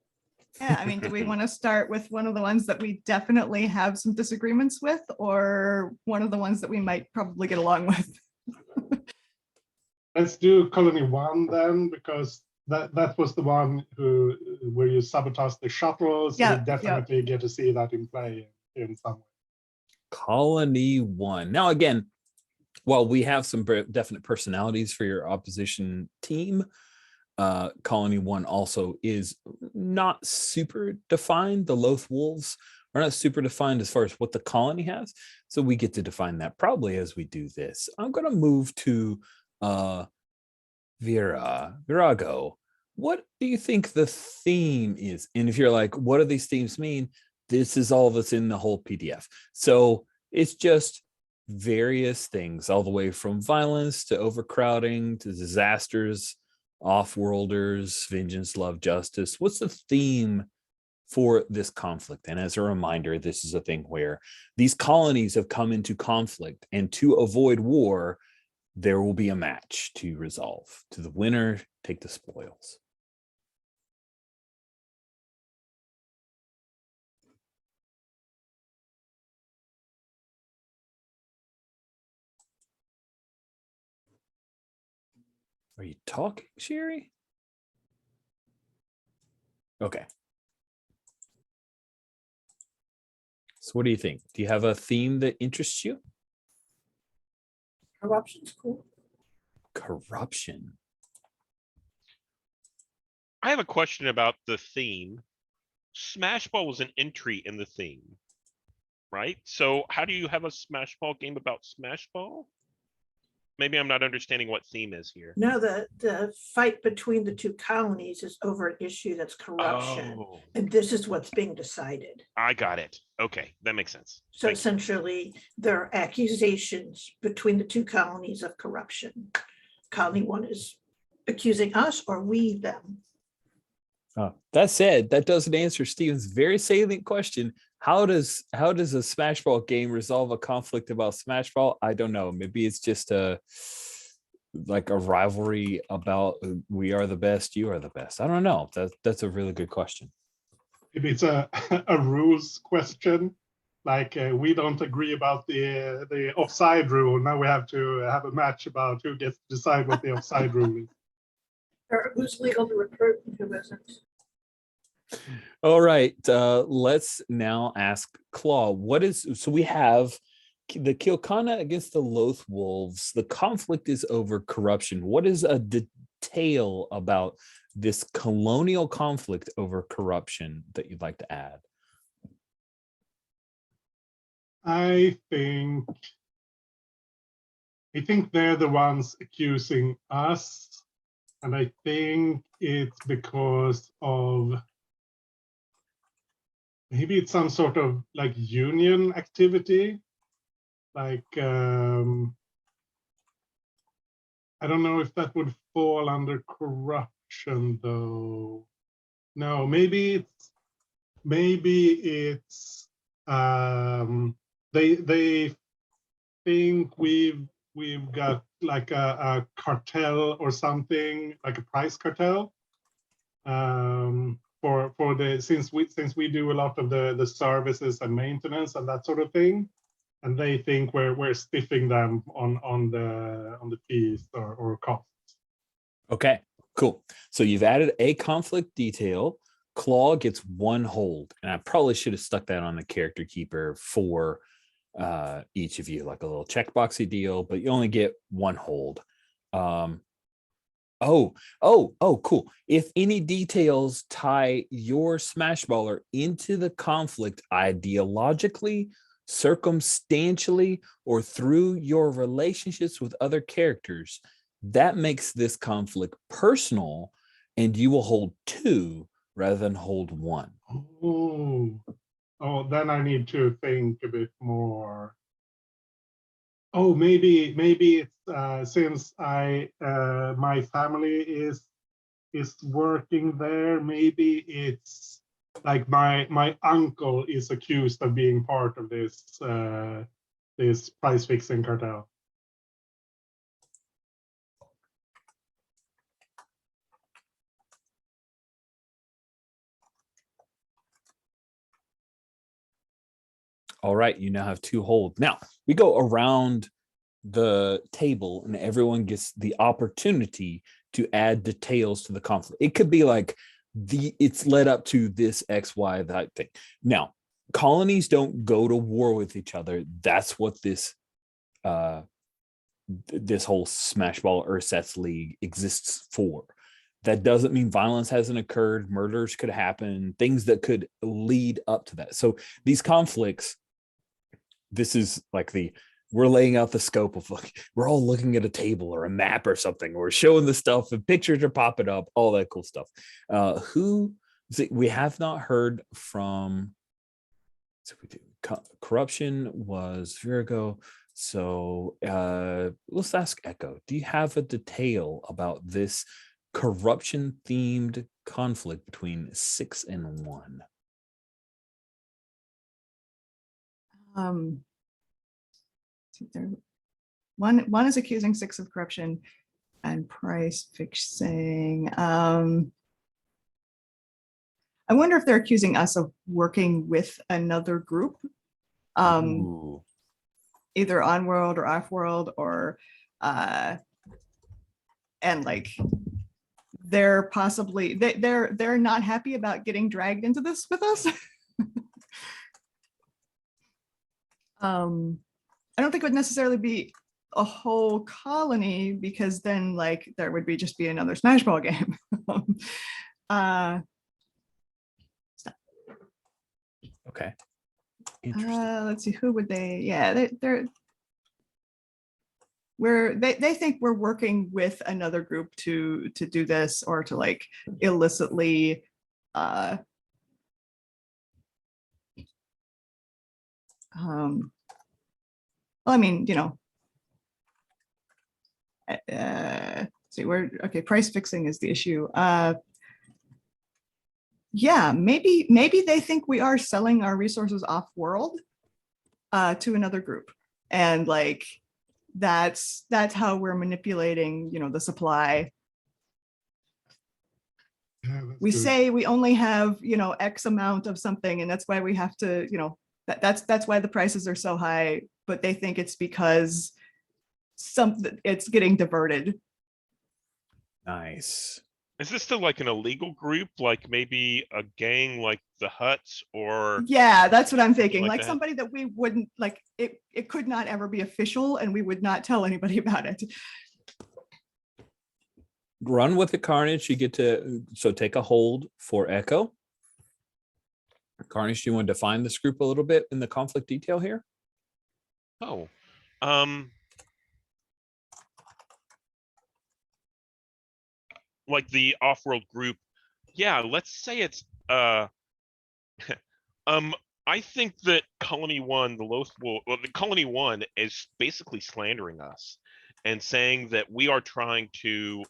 Yeah, I mean, do we want to start with one of the ones that we definitely have some disagreements with, or one of the ones that we might probably get along with? Let's do colony 1 then, because that was the one where you sabotage the shuttles. Yeah, we definitely get to see that in play in some way. Colony 1. Now, again, while we have some definite personalities for your opposition team, Colony 1 also is not super defined. The Loath Wolves are not super defined as far as what the colony has. So we get to define that probably as we do this. I'm going to move to Virago. What do you think the theme is? And if you're like, what do these themes mean? This is all that's in the whole PDF. So it's just various things, all the way from violence to overcrowding to disasters, off-worlders, vengeance, love, justice. What's the theme for this conflict? And as a reminder, this is a thing where these colonies have come into conflict, and to avoid war, there will be a match to resolve. To the winner, take the spoils. Are you talking, Sherry? Okay. So what do you think? Do you have a theme that interests you? Corruption's cool. Corruption. I have a question about the theme. Smashball was an entry in the theme, right? So how do you have a Smashball game about Smashball? Maybe I'm not understanding what theme is here. No, the fight between the two colonies is over an issue that's corruption. Oh, And this is what's being decided. I got it. Okay, that makes sense. So Thank you. essentially, there are accusations between the two colonies of corruption. Colony 1 is accusing us, or we them. That said, that doesn't answer Steven's very salient question. How does a Smashball game resolve a conflict about Smashball? I don't know. Maybe it's just like a rivalry about we are the best, you are the best. I don't know. That's a really good question. Maybe it's a rules question. Like we don't agree about the offside rule. Now we have to have a match about who gets to decide what the offside rule is. Or who's legal to recruit and who isn't. All right, let's now ask Claw. So we have the Kilkana against the Loath Wolves. The conflict is over corruption. What is a detail about this colonial conflict over corruption that you'd like to add? I think they're the ones accusing us, and I think it's because of maybe it's some sort of like union activity. Like, I don't know if that would fall under corruption though. No, maybe it's they think we've got like a cartel or something, like a price cartel. For the since we do a lot of the services and maintenance and that sort of thing, and they think we're stiffing them on the fees or costs. Okay, cool. So you've added a conflict detail. Claw gets one hold, and I probably should have stuck that on the character keeper for each of you, like a little checkboxy deal, but you only get one hold. Oh, cool. If any details tie your Smashballer into the conflict ideologically, circumstantially, or through your relationships with other characters, that makes this conflict personal, and you will hold 2 rather than hold 1. Oh, then I need to think a bit more. Oh, maybe it's since my family is working there. Maybe it's like my uncle is accused of being part of this this price fixing cartel. All right, you now have 2 hold. Now we go around the table and everyone gets the opportunity to add details to the conflict. It could be like it's led up to this XY that thing. Now, colonies don't go to war with each other. That's what this this whole Smashball Ersatz League exists for. That doesn't mean violence hasn't occurred, murders could happen, things that could lead up to that. So these conflicts, this is like we're laying out the scope of, like, we're all looking at a table or a map or something, or showing the stuff and pictures are popping up, all that cool stuff. We have not heard from, so we do, corruption was Virgo. So let's ask Echo, do you have a detail about this corruption themed conflict between 6 and 1? One is accusing 6 of corruption and price fixing. I wonder if they're accusing us of working with another group, either on world or off world, or and like they're possibly they're not happy about getting dragged into this with us. I don't think it would necessarily be a whole colony, because then like there would just be another Smashball game. Okay. Interesting. Let's see, who would they? Yeah, they think we're working with another group to do this, or to like illicitly well, I mean, you know, see, okay, price fixing is the issue. Yeah, maybe they think we are selling our resources off world to another group, and like that's how we're manipulating, you know, the supply. Yeah, we good. say we only have, you know, X amount of something, and that's why we have to, you know, that's why the prices are so high, but they think it's because it's getting diverted. Nice. Is this still like an illegal group, like maybe a gang like the Huts, or? Yeah, that's what I'm thinking. Like Like that. somebody that we wouldn't like, it could not ever be official, and we would not tell anybody about it. Run with the Carnage. You get to, so take a hold for Echo. Carnage, do you want to define this group a little bit in the conflict detail here? Oh, like the off-world group. Yeah, let's say it's I think that Colony 1, the Colony 1 is basically slandering us and saying that we are trying to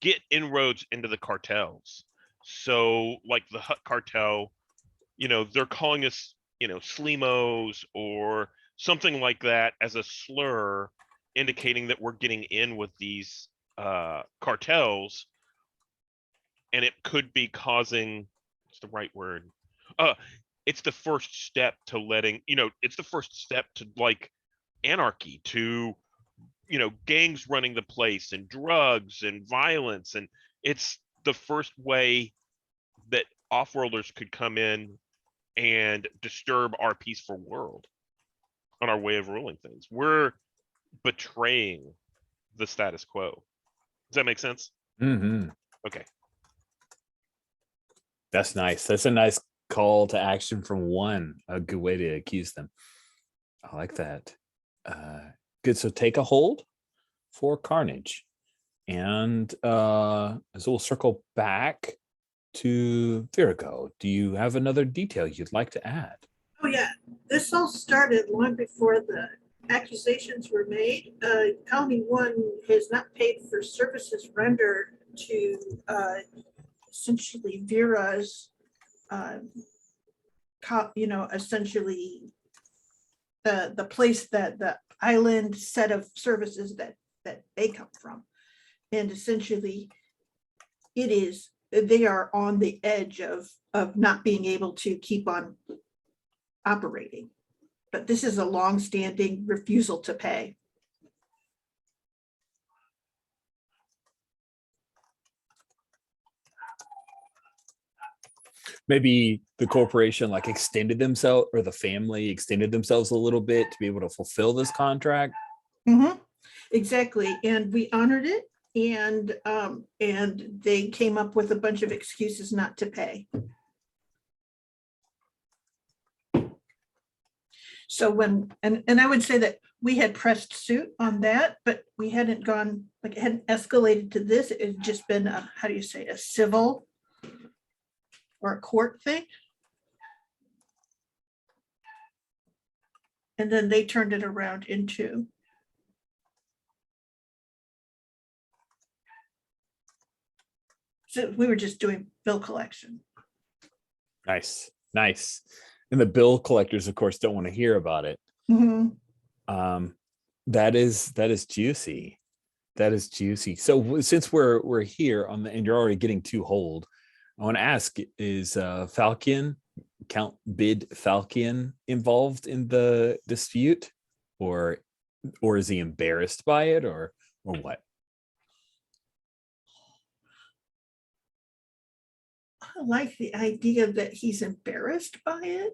get inroads into the cartels. So like the Hut cartel, you know, they're calling us, you know, Slemos or something like that as a slur, indicating that we're getting in with these cartels, and it could be causing, what's the right word? It's the first step to letting, you know, it's the first step to like anarchy, to, you know, gangs running the place and drugs and violence, and it's the first way that off-worlders could come in and disturb our peaceful world on our way of ruling things. We're betraying the status quo. Does that make sense? Mm-hmm. Okay. That's nice. That's a nice call to action from 1. A good way to accuse them. I like that. Good. So take a hold for Carnage. And as we'll circle back to Virgo, do you have another detail you'd like to add? Oh, yeah. This all started long before the accusations were made. Colony 1 has not paid for services rendered to essentially Vera's, essentially the place that the island set of services that they come from. And essentially they are on the edge of not being able to keep on operating. But this is a long-standing refusal to pay. Maybe the corporation like extended themselves, or the family extended themselves a little bit to be able to fulfill this contract. Mm-hmm. Exactly. And we honored it. And they came up with a bunch of excuses not to pay. So and I would say that we had pressed suit on that, but we hadn't gone, like, it hadn't escalated to this. It had just been a, how do you say, a civil or a court thing. And then they turned it around into. So we were just doing bill collection. Nice. And the bill collectors, of course, don't want to hear about it. Mm-hmm. That is juicy. So since we're here on and you're already getting too hold, I want to ask: is Falcon, Count Bid Falcon, involved in the dispute, or is he embarrassed by it, or what? I like the idea that he's embarrassed by it.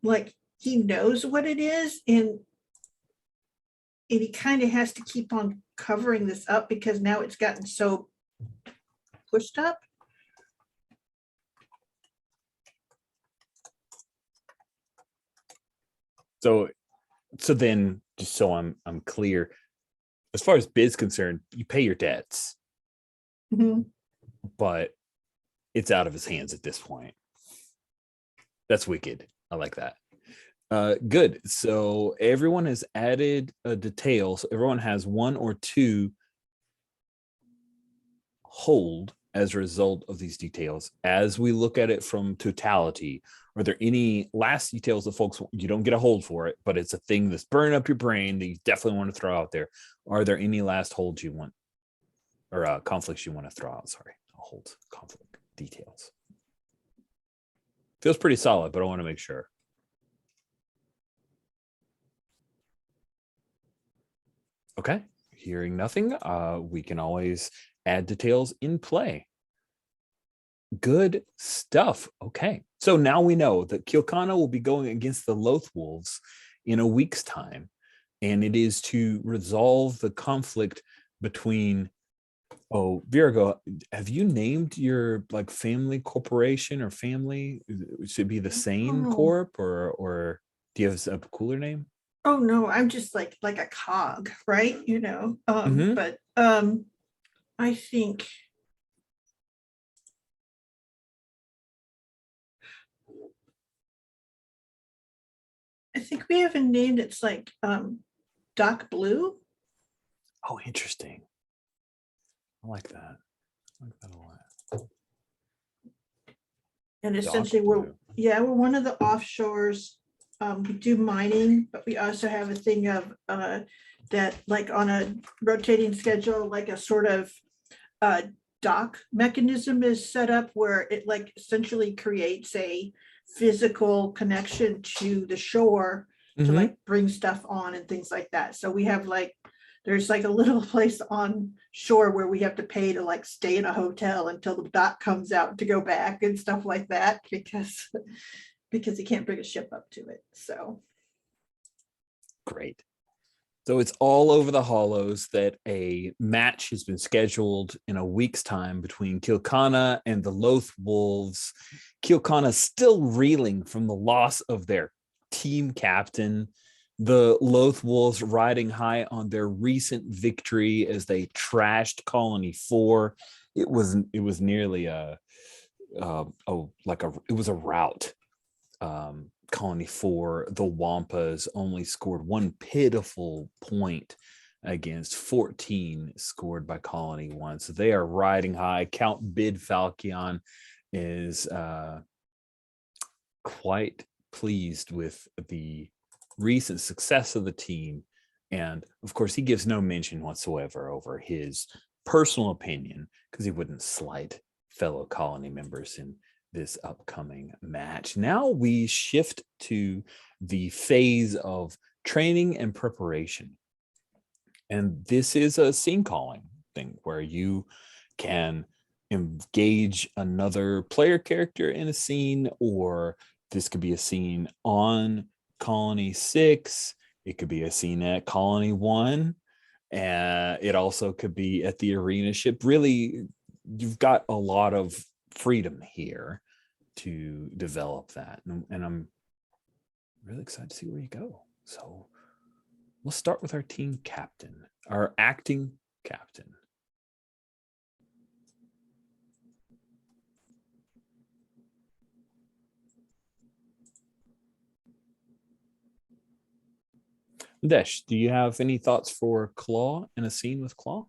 Like, he knows what it is, and he kind of has to keep on covering this up because now it's gotten so pushed up. So then, just so I'm clear, as far as Bid's concerned, you pay your debts, Mm-hmm. but it's out of his hands at this point. That's wicked. I like that. Good. So everyone has added a detail. So everyone has one or two hold as a result of these details. As we look at it from totality, are there any last details that folks, you don't get a hold for it, but it's a thing that's burning up your brain that you definitely want to throw out there? Are there any last holds you want, or conflicts you want to throw out? Sorry, hold, conflict, details. Feels pretty solid, but I want to make sure. Okay, hearing nothing, we can always add details in play. Good stuff. Okay, so now we know that Kilkana will be going against the Loth Wolves in a week's time, and it is to resolve the conflict between. Oh, Virgo, have you named your like family corporation or family? It should be the Sane Corp, or do you have a cooler name? Oh no, I'm just like a cog, right? But I think we have a name that's like Doc Blue. Oh, interesting. I like that. I like that a lot. And essentially we're one of the offshores. We do mining, but we also have a thing of that, like, on a rotating schedule, like a sort of dock mechanism is set up where it like essentially creates a physical connection to the shore to like bring stuff on and things like that. So we have there's like a little place on shore where we have to pay to like stay in a hotel until the dock comes out to go back and stuff like that, because you can't bring a ship up to it. So great. So it's all over the hollows that a match has been scheduled in a week's time between Kilkana and the Loth Wolves. Kilkana still reeling from the loss of their team captain. The Loth Wolves riding high on their recent victory as they trashed Colony 4. It was nearly it was a rout. Colony 4, the Wampas only scored one pitiful point against 14 scored by Colony 1. So they are riding high. Count Bid Falchion is quite pleased with the recent success of the team. And of course, he gives no mention whatsoever over his personal opinion, because he wouldn't slight fellow Colony members in this upcoming match. Now we shift to the phase of training and preparation. And this is a scene calling thing where you can engage another player character in a scene, or this could be a scene on Colony 6. It could be a scene at Colony 1. It also could be at the arena ship. Really, you've got a lot of freedom here to develop that. And I'm really excited to see where you go. So we'll start with our team captain, our acting captain. Desh, do you have any thoughts for Claw in a scene with Claw?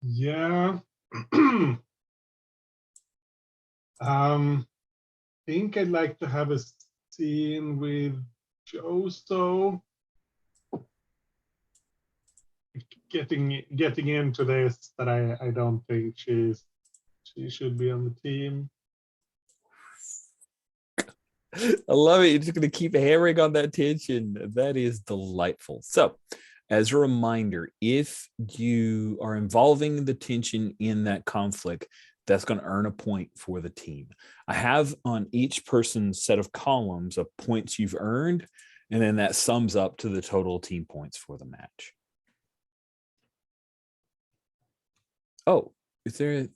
Yeah. Think I'd like to have a scene with Joso. Getting into this, that I don't think she should be on the team. I love it. You're just going to keep hammering on that tension. That is delightful. So, as a reminder, if you are involving the tension in that conflict, that's going to earn a point for the team. I have on each person's set of columns of points you've earned, and then that sums up to the total team points for the match. Oh, is there...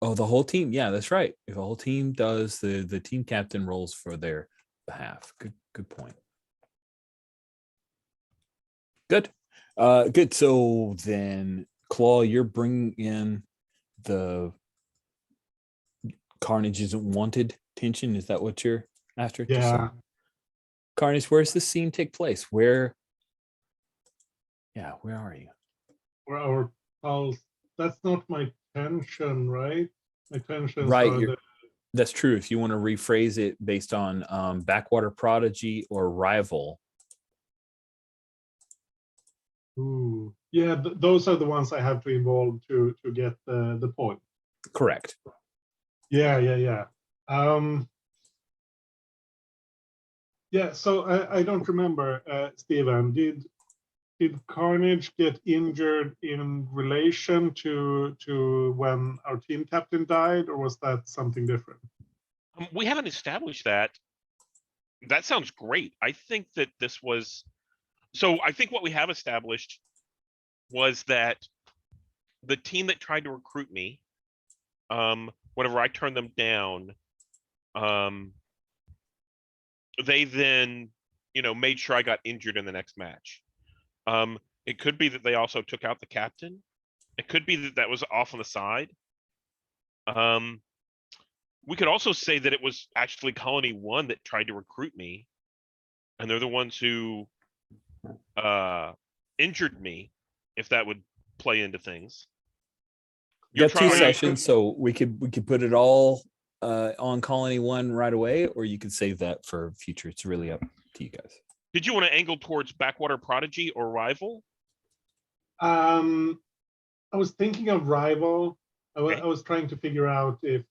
Oh, the whole team. Yeah, that's right. If a whole team does, the team captain rolls for their behalf. Good point. Good. Good. So then, Claw, you're bringing in the Carnage isn't wanted tension. Is that what you're after? Yeah. Carnage, where's the scene take place? Where are you? Or our pulse. That's not my tension, right? My tension. Right. That's true. If you want to rephrase it based on Backwater Prodigy or Rival. Ooh. Yeah, those are the ones I have to involve to get the point. Correct. Yeah. Yeah, so I don't remember, Steven, did Carnage get injured in relation to when our team captain died, or was that something different? We haven't established that. That sounds great. I think that this was... So I think what we have established was that the team that tried to recruit me, whenever I turned them down, they then, made sure I got injured in the next match. It could be that they also took out the captain. It could be that that was off on the side. We could also say that it was actually Colony 1 that tried to recruit me, and they're the ones who injured me, if that would play into things. You got two sessions, so we could put it all on Colony 1 right away, or you could save that for future. It's really up to you guys. Did you want to angle towards Backwater Prodigy or Rival? I was thinking of Rival. Okay. I was trying to figure out if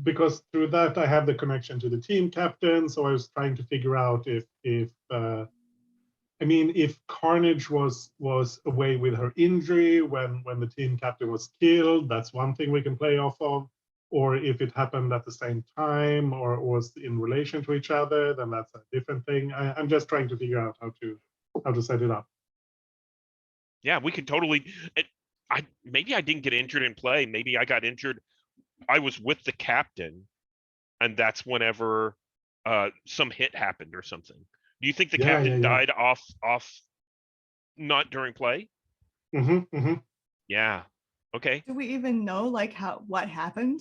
because through that I have the connection to the team captain, so I was trying to figure out if Carnage was away with her injury when the team captain was killed, that's one thing we can play off of. Or if it happened at the same time or was in relation to each other, then that's a different thing. I'm just trying to figure out how to set it up. Yeah, we could totally. Maybe I didn't get injured in play. Maybe I got injured. I was with the captain, and that's whenever some hit happened or something. Do you think the captain died off not during play? Mm-hmm. Yeah. Okay. Do we even know what happened?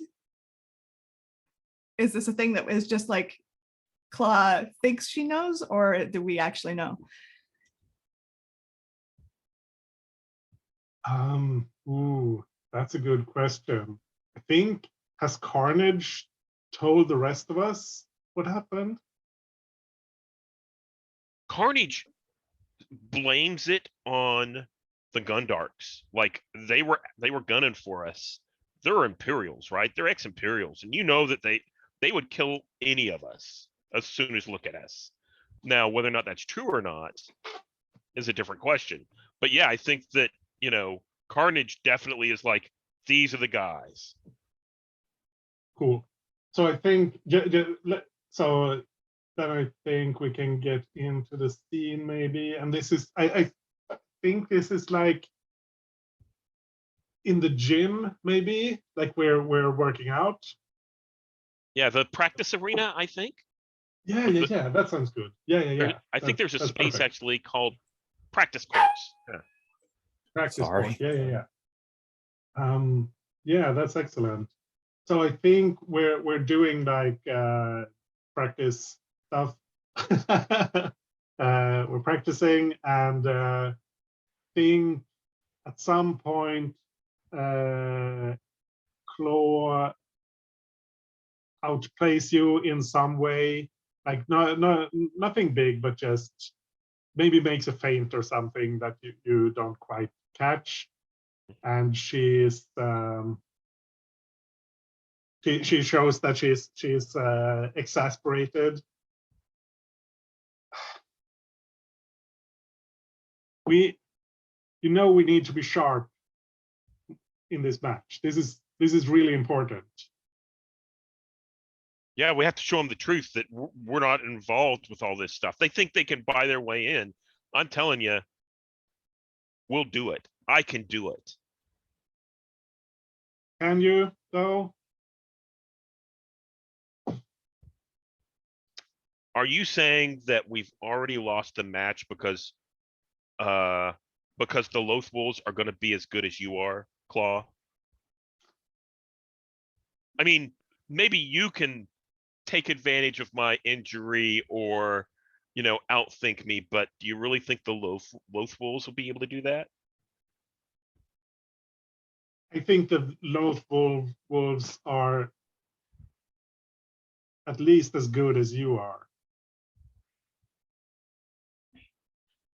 Is this a thing that is just Claw thinks she knows, or do we actually know? Ooh, that's a good question. I think, has Carnage told the rest of us what happened? Carnage blames it on the Gundarks. Like they were gunning for us. They're Imperials, right? They're ex-Imperials, and you know that they would kill any of us as soon as look at us. Now, whether or not that's true or not is a different question. But yeah, I think that, you know, Carnage definitely is like, these are the guys. Cool. So I think, so then I think we can get into the scene maybe. And this is, I think this is like in the gym, maybe, like we're working out. Yeah, the practice arena, I think. Yeah, that sounds good. Yeah. I think there's a That's space perfect. actually called practice courts. Yeah. Practice Sorry. court. Yeah. Yeah, that's excellent. So I think we're doing like practice stuff. We're practicing, and think at some point Claw outplays you in some way, like nothing big, but just maybe makes a feint or something that you don't quite catch, and she's she shows that she's exasperated. We need to be sharp in this match. This is really important. Yeah, we have to show them the truth that we're not involved with all this stuff. They think they can buy their way in. I'm telling you, we'll do it. I can do it. Can you, though? Are you saying that we've already lost the match because the Loth Wolves are going to be as good as you are, Claw? I mean, maybe you can take advantage of my injury or, you know, outthink me, but do you really think the Loth Wolves will be able to do that? I think the Loth Wolves are at least as good as you are.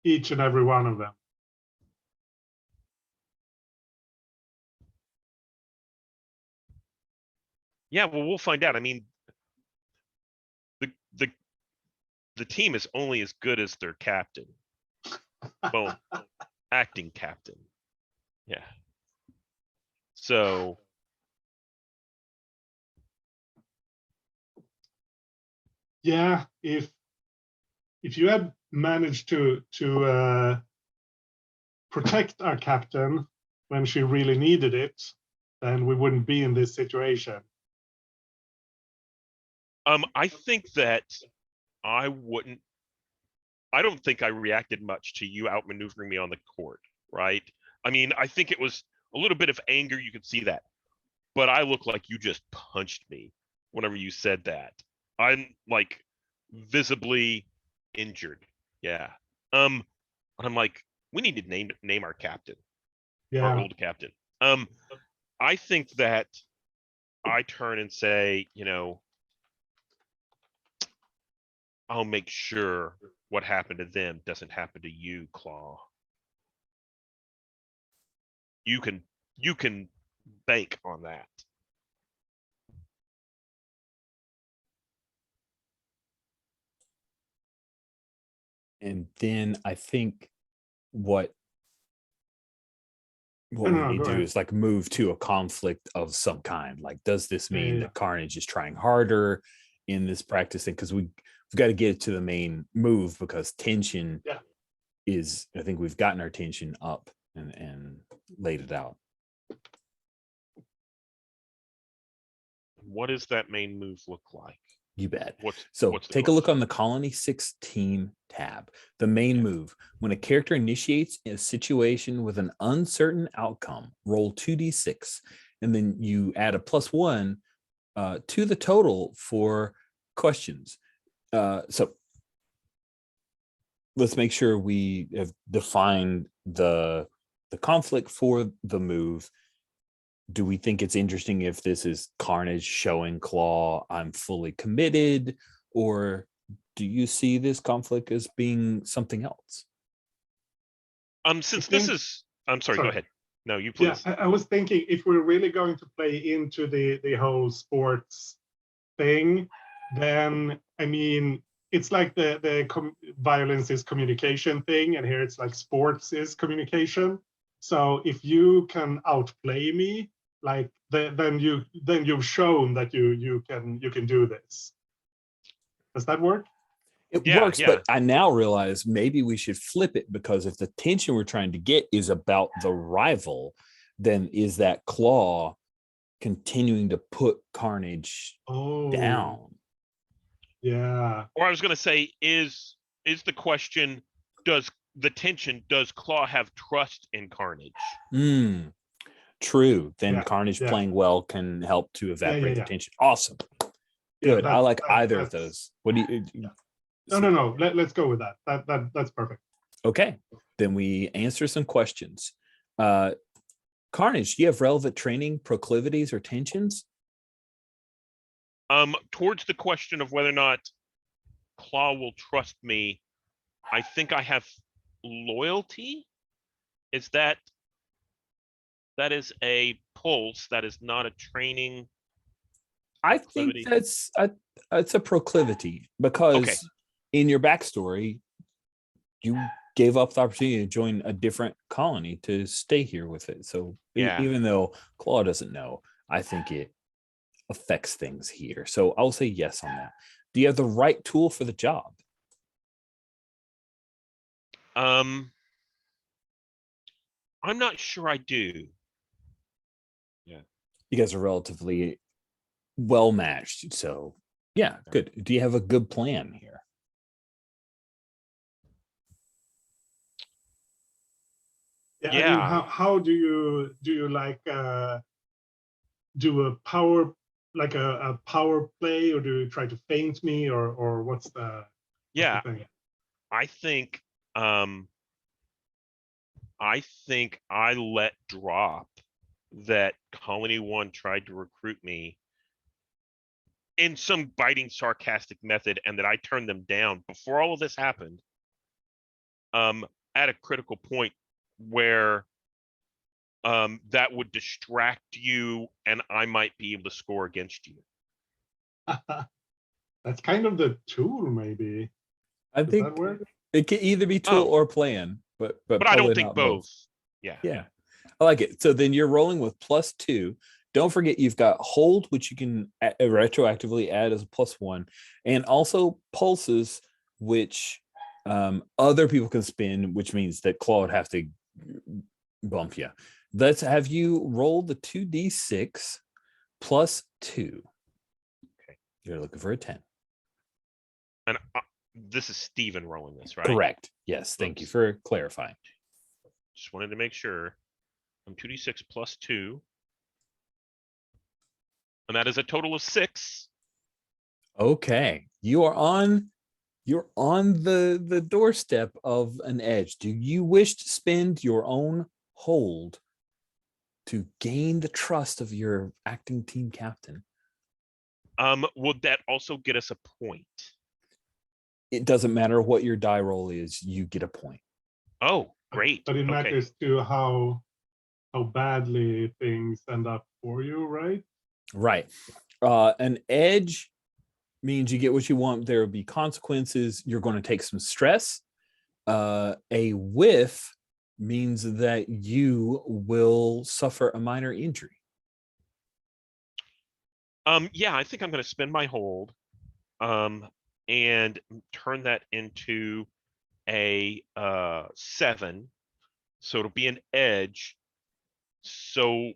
Each and every one of them. Yeah, well, we'll find out. I mean, the team is only as good as their captain. Well, acting captain. Yeah. So yeah, if you had managed to protect our captain when she really needed it, then we wouldn't be in this situation. I think that I don't think I reacted much to you outmaneuvering me on the court, right? I mean, I think it was a little bit of anger, you could see that. But I look like you just punched me whenever you said that. I'm like visibly injured. Yeah. And I'm like, we need to name our captain. Our old captain. I think that I turn and say, you know, I'll make sure what happened to them doesn't happen to you, Claw. You can bank on that. And then I think what we need to do is like move to a conflict of some kind. Like, does this mean that Carnage is trying harder in this practicing? Because we've got to get to the main move, because tension is, I think we've gotten our tension up and laid it out. What does that main move look like? You bet. What's take a look on the Colony 6 team tab. The main move: when a character initiates a situation with an uncertain outcome, roll 2d6, and then you add a +1 to the total for questions. So let's make sure we have defined the conflict for the move. Do we think it's interesting if this is Carnage showing Claw, I'm fully committed, or do you see this conflict as being something else? Since think- this is, I'm sorry, go sorry. ahead. No, you Yeah, please. I was thinking if we're really going to play into the whole sports thing, then I mean it's like the violence is communication thing, and here it's like sports is communication. So if you can outplay me, like then you've shown that you can do this. Does that work? It Yeah, works, yeah. but I now realize maybe we should flip it, because if the tension we're trying to get is about the rival, then is that Claw continuing to put Carnage Oh, down? yeah. Or I was going to say, is the question, does Claw have trust in Carnage? True. Then Yeah, Carnage yeah. playing well can help to evaporate yeah. the tension. Awesome. Yeah, Good. I like either of that's- those. What do you? No. Let's go with that. That's perfect. Okay. Then we answer some questions. Carnage, do you have relevant training, proclivities, or tensions? Towards the question of whether or not Claw will trust me, I think I have loyalty. That is a pulse. That is not a training. I think Proclivity. it's a proclivity, because Okay. in your backstory, you gave up the opportunity to join a different colony to stay here with it. So Yeah. even though Claw doesn't know, I think it affects things here. So I'll say yes on that. Do you have the right tool for the job? I'm not sure I do. You guys are relatively well matched. So yeah, good. Do you have a good plan here? Yeah. I mean, Yeah. how do you like do a power a power play, or do you try to feint me, or what's the Yeah. thing? I think I let drop that Colony 1 tried to recruit me in some biting, sarcastic method, and that I turned them down before all of this happened. At a critical point where that would distract you, and I might be able to score against you. That's kind of the tool, maybe. I Does think that work? it can either be tool Oh. or plan, but But I probably don't think not both. Yeah. Yeah, I like it. So then you're rolling with +2. Don't forget you've got hold, which you can retroactively add as a +1, and also pulses, which other people can spin, which means that Claw would have to bump you. Let's have you roll the 2d6 +2. Okay. You're looking for a 10. And this is Steven rolling this, right? Correct. Yes. Thank you Oops. for clarifying. Just wanted to make sure. I'm 2d6 +2. And that is a total of 6. Okay. You're on the doorstep of an edge. Do you wish to spend your own hold to gain the trust of your acting team captain? Would that also get us a point? It doesn't matter what your die roll is, you get a point. Oh, great. But it Okay. matters to how badly things end up for you, right? Right. An edge means you get what you want. There will be consequences. You're going to take some stress. A whiff means that you will suffer a minor injury. Yeah, I think I'm going to spend my hold and turn that into a 7. So it'll be an edge. So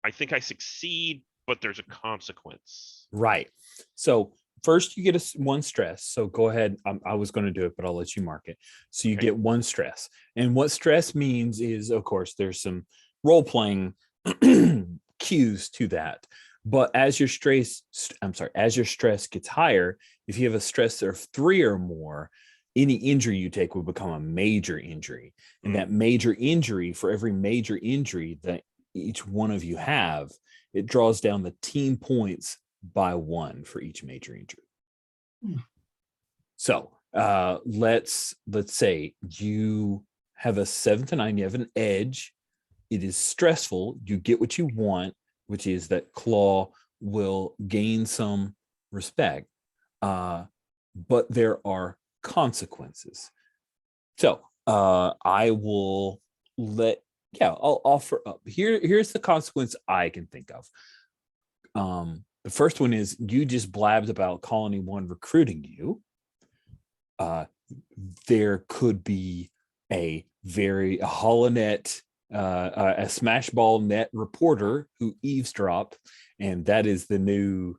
I think I succeed, but there's a consequence. Right. So first you get one stress. So go ahead. I was going to do it, but I'll let you mark it. So you Okay. get one stress. And what stress means is, of course, there's some role-playing cues to that. But as your stress gets higher, if you have a stress of 3 or more, any injury you take will become a major injury. And that major injury, for every major injury that each one of you have, it draws down the team points by 1 for each major injury. So let's say you have a 7 to 9, you have an edge. It is stressful. You get what you want, which is that Claw will gain some respect, but there are consequences. So I will I'll offer up. Here's the consequence I can think of. The first one is you just blabbed about Colony 1 recruiting you. There could be a holonet, a Smashball net reporter who eavesdropped, and that is the new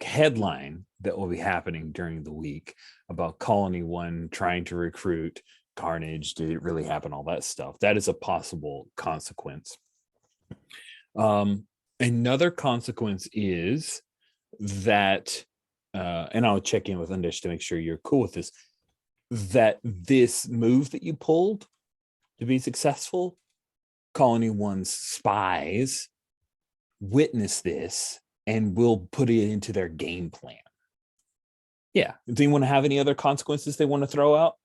headline that will be happening during the week about Colony 1 trying to recruit Carnage. Did it really happen? All that stuff. That is a possible consequence. Another consequence is that, and I'll check in with Undish to make sure you're cool with this, that this move that you pulled to be successful, Colony 1's spies witness this and will put it into their game plan. Yeah. Does anyone have any other consequences they want to throw out?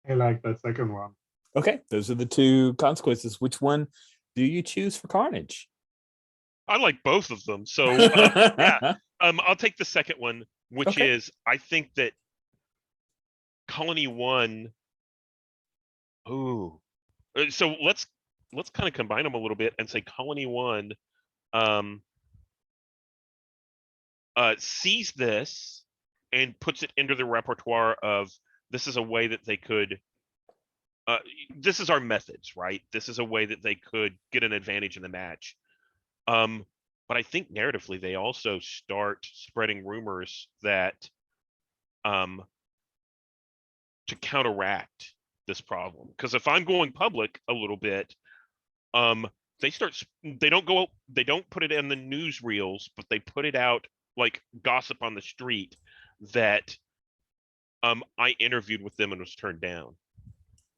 I like that second one. Okay, those are the 2 consequences. Which one do you choose for Carnage? I like both of them. So yeah, I'll take the second one, which is I think that Colony 1. Oh, so let's kind of combine them a little bit and say Colony 1 sees this and puts it into the repertoire of, this is a way that they could, this is our methods, right? This is a way that they could get an advantage in the match. But I think narratively, they also start spreading rumors that to counteract this problem. Because if I'm going public a little bit, they don't put it in the newsreels, but they put it out like gossip on the street that I interviewed with them and was turned down.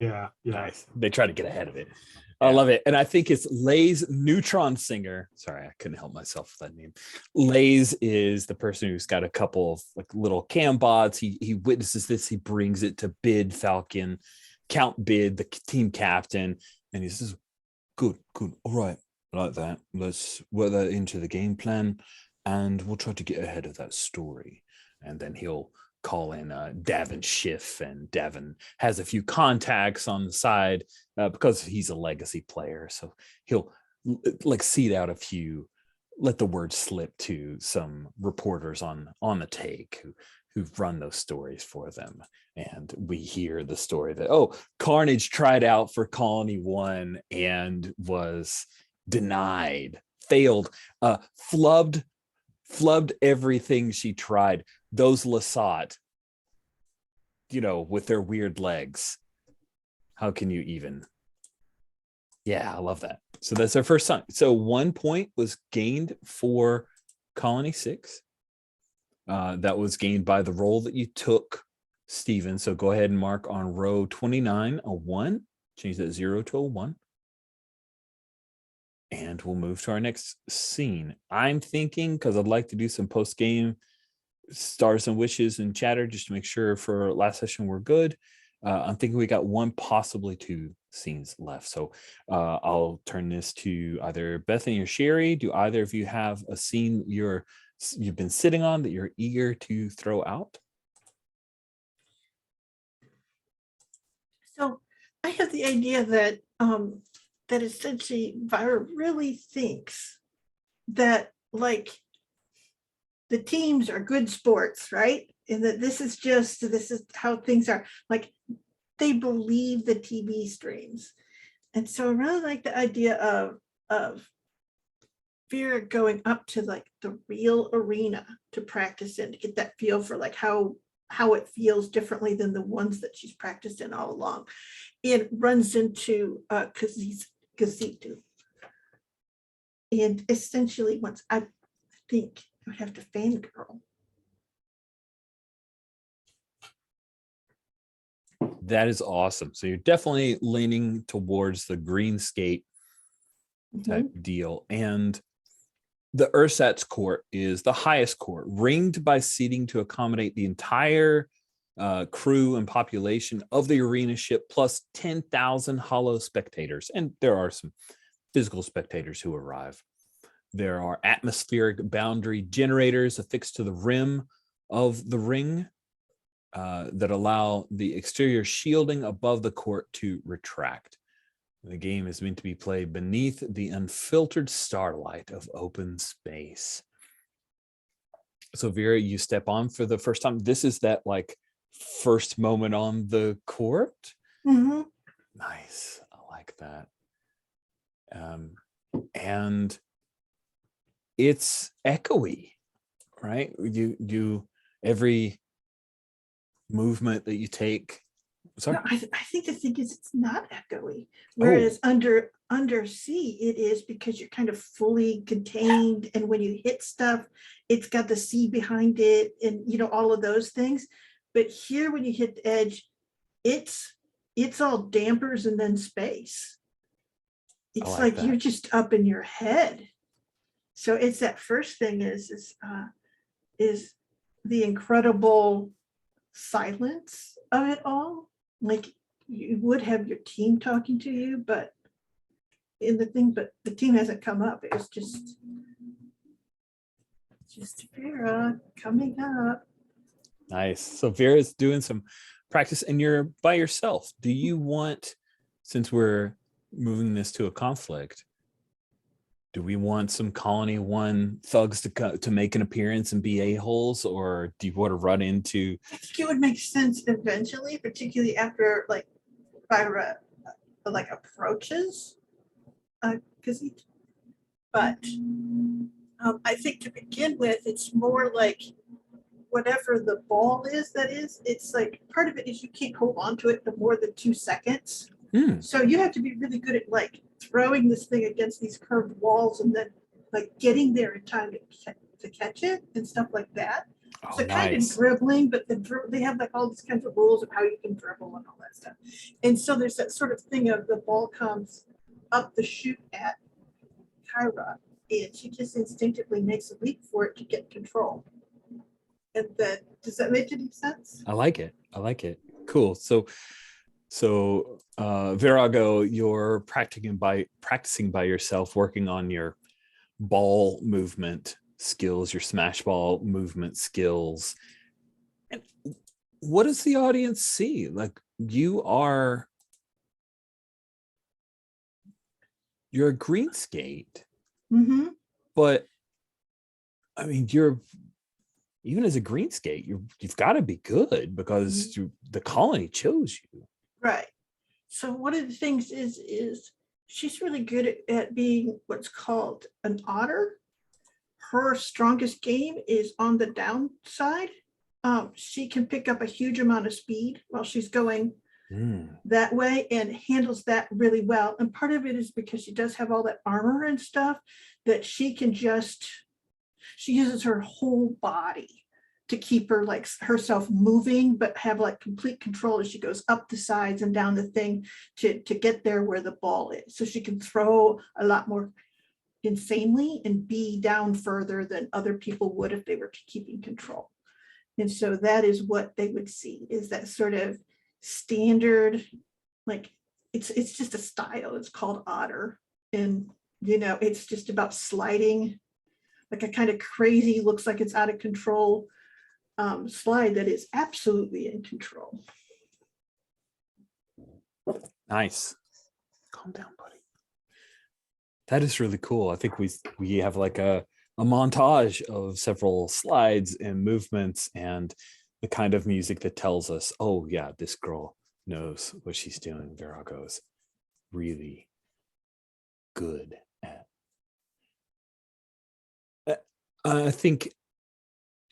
Yeah. Nice. They try to get ahead of it. I love it. And I think it's Lay's Neutron Singer. Sorry, I couldn't help myself with that name. Lay's is the person who's got a couple of little cam bots. He witnesses this. He brings it to Bid Falcon, Count Bid, the team captain. And he says, good. All right. I like that. Let's work that into the game plan. And we'll try to get ahead of that story. And then he'll call in Davin Schiff, and Davin has a few contacts on the side because he's a legacy player. So he'll seed out a few, let the word slip to some reporters on the take who've run those stories for them. And we hear the story that, Carnage tried out for Colony 1 and was denied, failed, flubbed everything she tried. Those Lasat, with their weird legs. How can you even? Yeah, I love that. So that's our first sign. So 1 point was gained for Colony 6. That was gained by the roll that you took, Stephen. So go ahead and mark on row 29 a 1. Change that 0 to a 1. And we'll move to our next scene. I'm thinking, because I'd like to do some post-game stars and wishes and chatter just to make sure for last session we're good. I'm thinking we got 1, possibly 2 scenes left. So I'll turn this to either Bethany or Sherry. Do either of you have a scene you've been sitting on that you're eager to throw out? So I have the idea that that essentially Vira really thinks that the teams are good sports, right? And that this is how things are. They believe the TV streams. And so I really like the idea of Vera going up to the real arena to practice in, to get that feel for how it feels differently than the ones that she's practiced in all along. It runs into, because gazebo. And essentially, once I think I would have to fangirl. That is awesome. So you're definitely leaning towards the green skate type deal. And the Ersatz court is the highest court, ringed by seating to accommodate the entire crew and population of the arena ship, plus 10,000 hollow spectators. And there are some physical spectators who arrive. There are atmospheric boundary generators affixed to the rim of the ring that allow the exterior shielding above the court to retract. The game is meant to be played beneath the unfiltered starlight of open space. So Vera, you step on for the first time. This is that like first moment on the court. Mm-hmm. Nice. I like that. And it's echoey, right? You every movement that you take. Sorry. No, I think the thing is it's not echoey. Whereas under sea it is, because you're kind of fully contained, and when you hit stuff, it's got the sea behind it, and you know, all of those things. But here when you hit the edge, it's all dampers and then space. It's like you're just up in your head. So it's that first thing is the incredible silence of it all. Like you would have your team talking to you, but the team hasn't come up. It was just Vera coming up. Nice. So Vera's doing some practice and you're by yourself. Do you want, since we're moving this to a conflict, do we want some Colony 1 thugs to make an appearance and be a-holes, or do you want to run into? I think it would make sense eventually, particularly after like Byra like approaches, because but I think to begin with, it's more like whatever the ball is, it's like part of it is you can't hold on to it for more than 2 seconds. So you have to be really good at like throwing this thing against these curved walls and then like getting there in time to catch it and stuff like that. Oh, So nice. kind of dribbling, but they have like all these kinds of rules of how you can dribble and all that stuff. And so there's that sort of thing of the ball comes up the chute at Kyra, and she just instinctively makes a leap for it to get control. And then, does that make any sense? I like it. Cool. So Virago, you're practicing by yourself, working on your ball movement skills, your smash ball movement skills. And what does the audience see? Like you're a green skate, but I mean, even as a green skate, you've got to be good because the colony chose you. Right. So one of the things is she's really good at being what's called an otter. Her strongest game is on the downside. She can pick up a huge amount of speed while she's going that way and handles that really well. And part of it is because she does have all that armor and stuff that she uses her whole body to keep her like herself moving, but have like complete control as she goes up the sides and down the thing to get there where the ball is. So she can throw a lot more insanely and be down further than other people would if they were keeping control. And so that is what they would see, is that sort of standard, like it's just a style. It's called otter. And, you know, it's just about sliding like a kind of crazy, looks like it's out of control slide that is absolutely in control. Nice. Calm down, buddy. That is really cool. I think we have like a montage of several slides and movements and the kind of music that tells us, oh yeah, this girl knows what she's doing. Virago's really good at. I think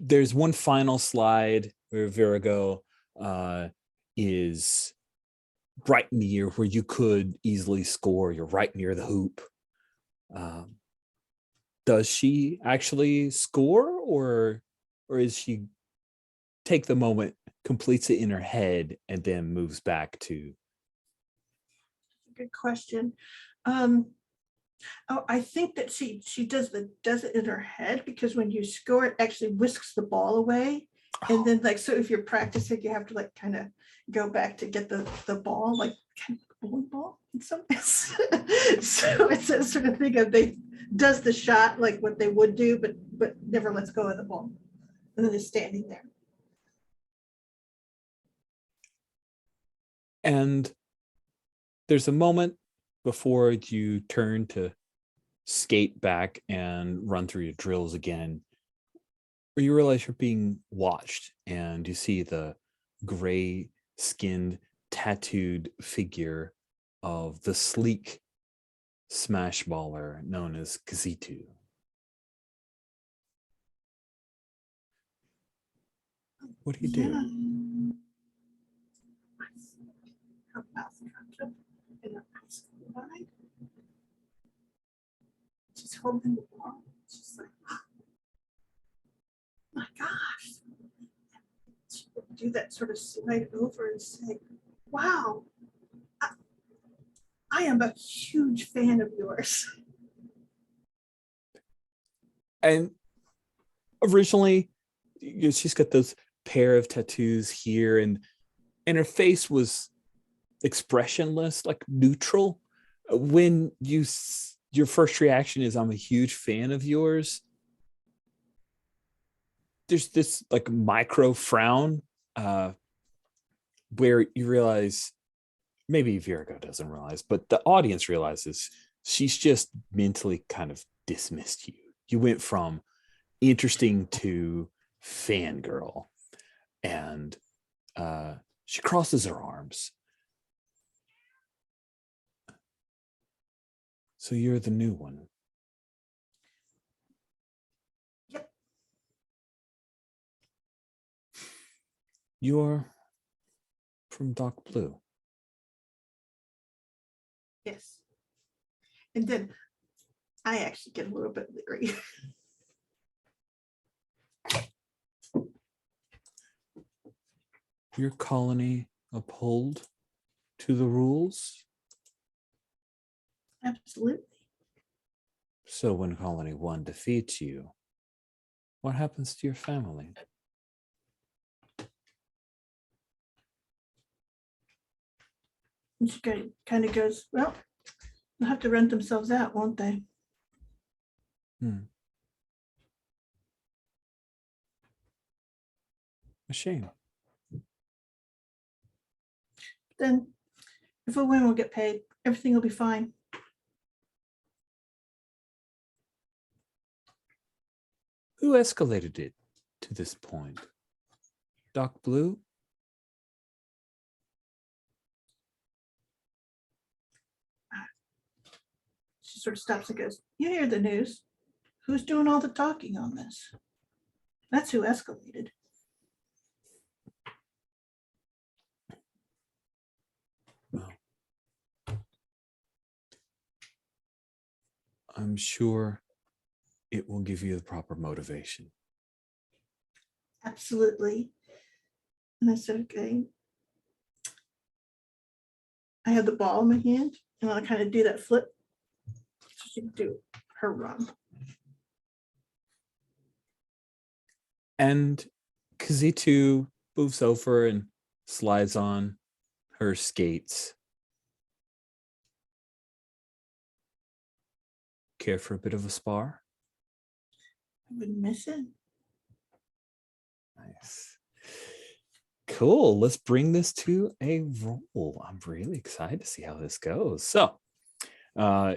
there's one final slide where Virago is right near where you could easily score. You're right near the hoop. Does she actually score, or is she take the moment, completes it in her head, and then moves back to? Good question. Oh, I think that she does it in her head, because when you score, it actually whisks the ball away. And then like, so if you're practicing, you have to like kind of go back to get the ball, like kind of bowling ball in some ways. So it's that sort of thing of they does the shot like what they would do, but never lets go of the ball. And then is standing there. And there's a moment before you turn to skate back and run through your drills again, where you realize you're being watched, and you see the gray-skinned, tattooed figure of the sleek smashballer known as Kazitu. What do you do? Her mouth comes up in a nice line. She's holding the ball. She's like, oh my gosh. She would do that sort of slide over and say, wow, I am a huge fan of yours. And originally, she's got those pair of tattoos here, and her face was expressionless, like neutral. When your first reaction is, I'm a huge fan of yours, there's this like micro frown where you realize, maybe Virgo doesn't realize, but the audience realizes she's just mentally kind of dismissed you. You went from interesting to fangirl. And she crosses her arms. So you're the new one. Yep. You're from Dark Blue. Yes. And then I actually get a little bit leery. Your colony uphold to the rules? Absolutely. So when Colony 1 defeats you, what happens to your family? And she kind of goes, well, they'll have to rent themselves out, won't they? A shame. Then if we win, we'll get paid. Everything will be fine. Who escalated it to this point? Dark Blue? She sort of stops and goes, you hear the news. Who's doing all the talking on this? That's who escalated. Well, I'm sure it will give you the proper motivation. Absolutely. And I said, okay. I had the ball in my hand and I kind of do that flip. So she can do her run. And Kazitu moves over and slides on her skates. Care for a bit of a spar? I wouldn't miss it. Nice. Cool. Let's bring this to a roll. I'm really excited to see how this goes. So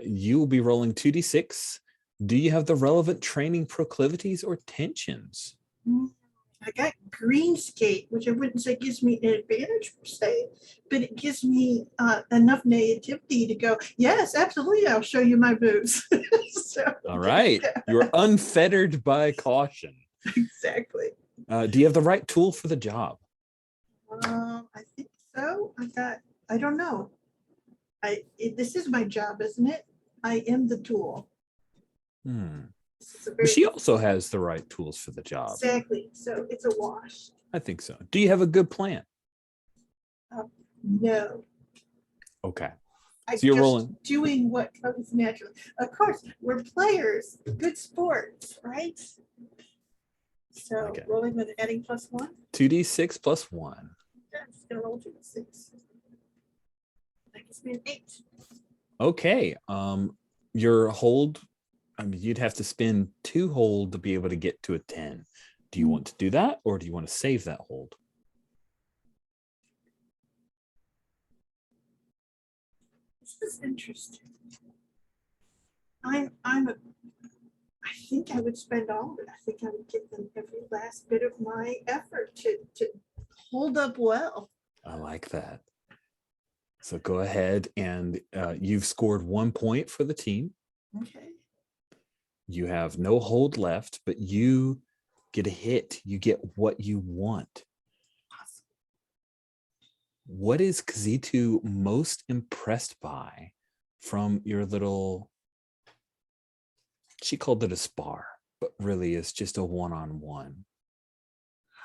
you will be rolling 2d6. Do you have the relevant training proclivities or tensions? I got green skate, which I wouldn't say gives me an advantage per se, but it gives me enough naivety to go, yes, absolutely, I'll show you my moves. So, all right. You're unfettered by caution. Exactly. Do you have the right tool for the job? I think so. I got I don't know. This is my job, isn't it? I am the tool. This is a But very she also has the right tools for the job. exactly. So it's a wash. I think so. Do you have a good plan? No, Okay. I'm So you're just rolling. doing what comes naturally. Of course, we're players, good sports, right? So Okay. rolling with adding +1. 2d6 plus 1. That's gonna roll 2d6. That gives me an 8. Okay. Your hold, I mean, you'd have to spend 2 hold to be able to get to a 10. Do you want to do that, or do you want to save that hold? This is interesting. I think I would spend all of it. I think I would give them every last bit of my effort to hold up well. I like that. So go ahead and you've scored 1 point for the team. Okay. You have no hold left, but you get a hit. You get what you want. Awesome. What is Kazitu most impressed by from your little, she called it a spar, but really it's just a one-on-one.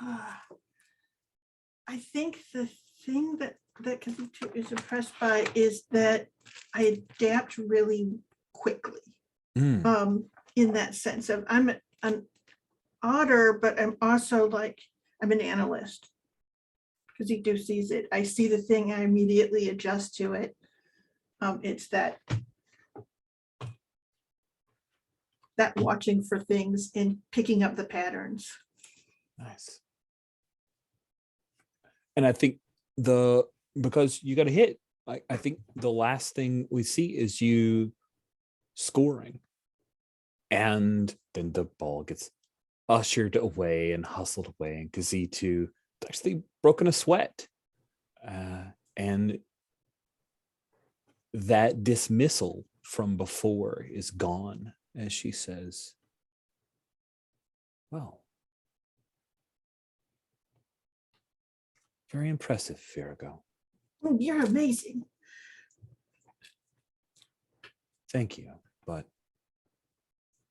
I think the thing that Kazuto is impressed by is that I adapt really quickly. In that sense of I'm an otter, but I'm also like I'm an analyst. Kazuto sees it. I see the thing, I immediately adjust to it. It's that watching for things and picking up the patterns. Nice. And I think because you got a hit, I think the last thing we see is you scoring. And then the ball gets ushered away and hustled away, and Kazitu actually broken a sweat. And that dismissal from before is gone as she says, well, very impressive, Virgo. Oh, you're amazing. Thank you, but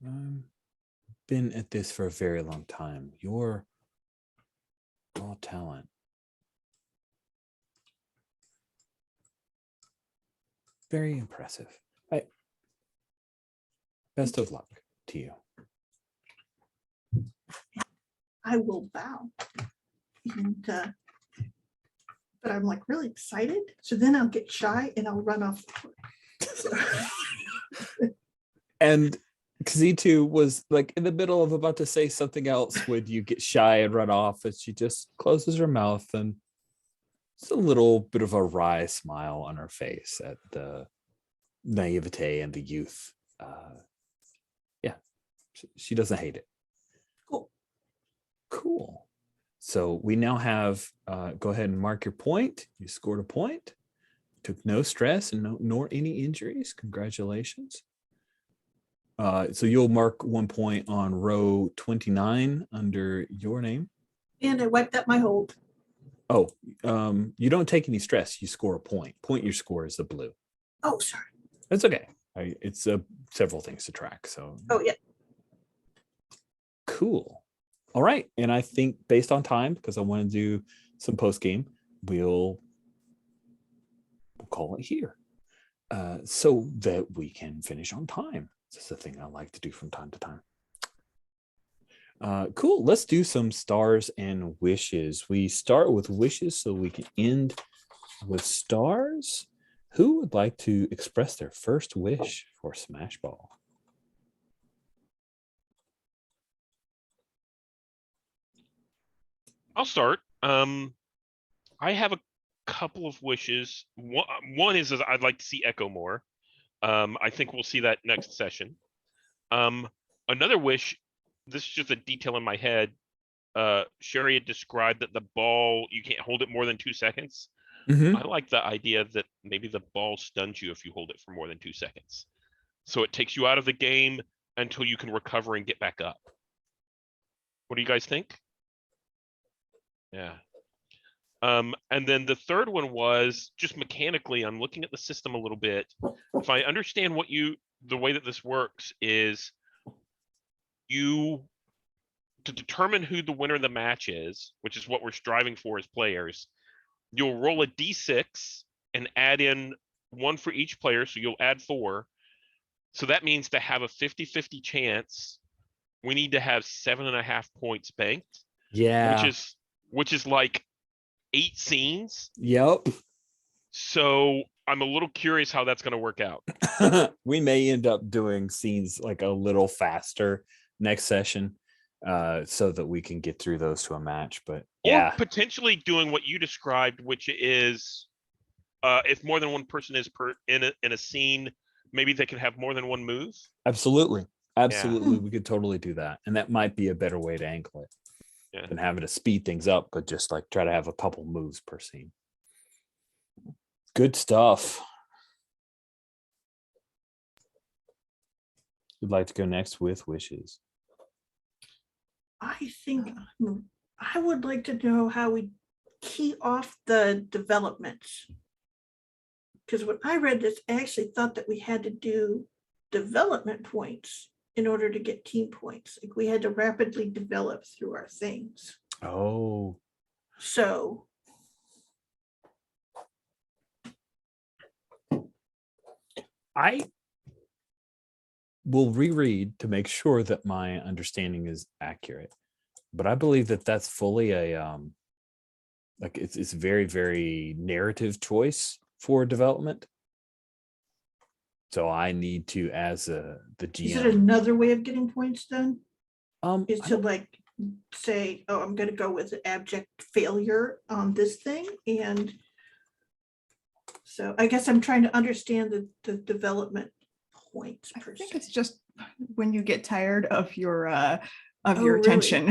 I've been at this for a very long time. You're raw talent. Very impressive. Best of luck to you. I will bow. And but I'm like really excited. So then I'll get shy and I'll run off the court. And Kazitu was like in the middle of about to say something else when you get shy and run off, and she just closes her mouth and it's a little bit of a wry smile on her face at the naivete and the youth. She doesn't hate it. Cool. So we now have, go ahead and mark your point. You scored a point. Took no stress and nor any injuries. Congratulations. So you'll mark 1 point on row 29 under your name. And I wiped up my hold. Oh, you don't take any stress. You score a point. Point your score is the blue. Oh, sorry. That's okay. It's several things to track. So. Oh, yeah. Cool. All right. And I think based on time, because I want to do some post game, we'll call it here so that we can finish on time. This is a thing I like to do from time to time. Cool. Let's do some stars and wishes. We start with wishes so we can end with stars. Who would like to express their first wish for Smashball? I'll start. I have a couple of wishes. One is I'd like to see Echo more. I think we'll see that next session. Another wish, this is just a detail in my head. Sherry had described that the ball, you can't hold it more than 2 seconds. I like the idea that maybe the ball stuns you if you hold it for more than 2 seconds. So it takes you out of the game until you can recover and get back up. What do you guys think? Yeah. And then the third one was just mechanically, I'm looking at the system a little bit. If I understand the way that this works is to determine who the winner of the match is, which is what we're striving for as players, you'll roll a d6 and add in 1 for each player. So you'll add 4. So that means to have a 50-50 chance, we need to have 7.5 points banked, Yeah. which is like 8 scenes. Yep. So I'm a little curious how that's going to work out. We may end up doing scenes like a little faster next session, so that we can get through those to a match. But yeah, Or potentially doing what you described, which is if more than one person is in a scene, maybe they can have more than one move. absolutely. We could totally do that, and that might be a better way to angle it than having to speed things up, but just like try to have a couple moves per scene. Good stuff. You'd like to go next with wishes? I think I would like to know how we key off the developments. Because when I read this, I actually thought that we had to do development points in order to get team points. Like we had to rapidly develop through our things. Oh, So I will reread to make sure that my understanding is accurate, but I believe that that's fully a like it's very, very narrative choice for development. So I need to, as the is it GM, another way of getting points then? Is I to don't- like say, oh, I'm gonna go with abject failure on this thing. And so I guess I'm trying to understand the development points I per think se. it's just when you get tired of your Oh, really? tension.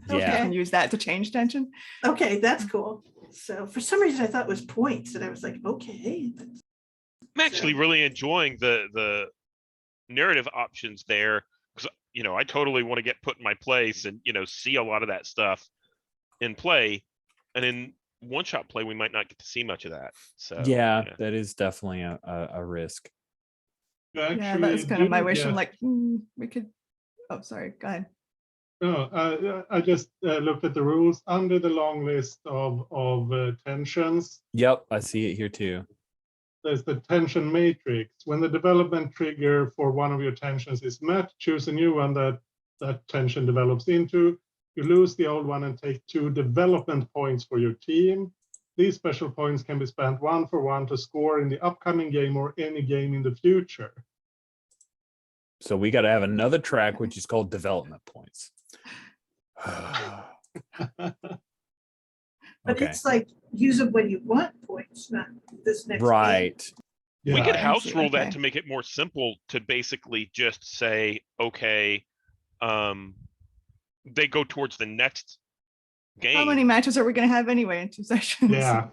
Yeah. You can use that to change tension. Okay, that's cool. So for some reason I thought it was points and I was like, okay. I'm actually So- really enjoying the narrative options there, because I totally want to get put in my place and see a lot of that stuff in play. And in one-shot play, we might not get to see much of that. So yeah, that is definitely a risk. Yeah, Actually, that was kind of my do wish. I'm get- like, we could. Oh, sorry. Go ahead. No, I just looked at the rules under the long list of tensions. Yep, I see it here too. There's the tension matrix. When the development trigger for one of your tensions is met, choose a new one that tension develops into. You lose the old one and take 2 development points for your team. These special points can be spent 1 for 1 to score in the upcoming game or any game in the future. So we got to have another track, which is called development points. But Okay. it's like use them when you want points, not this next. game. Right. we Yeah. could I house see, rule okay. that to make it more simple, to basically just say, okay, they go towards the next game. How many matches are we going to have anyway in 2 sessions? Yeah.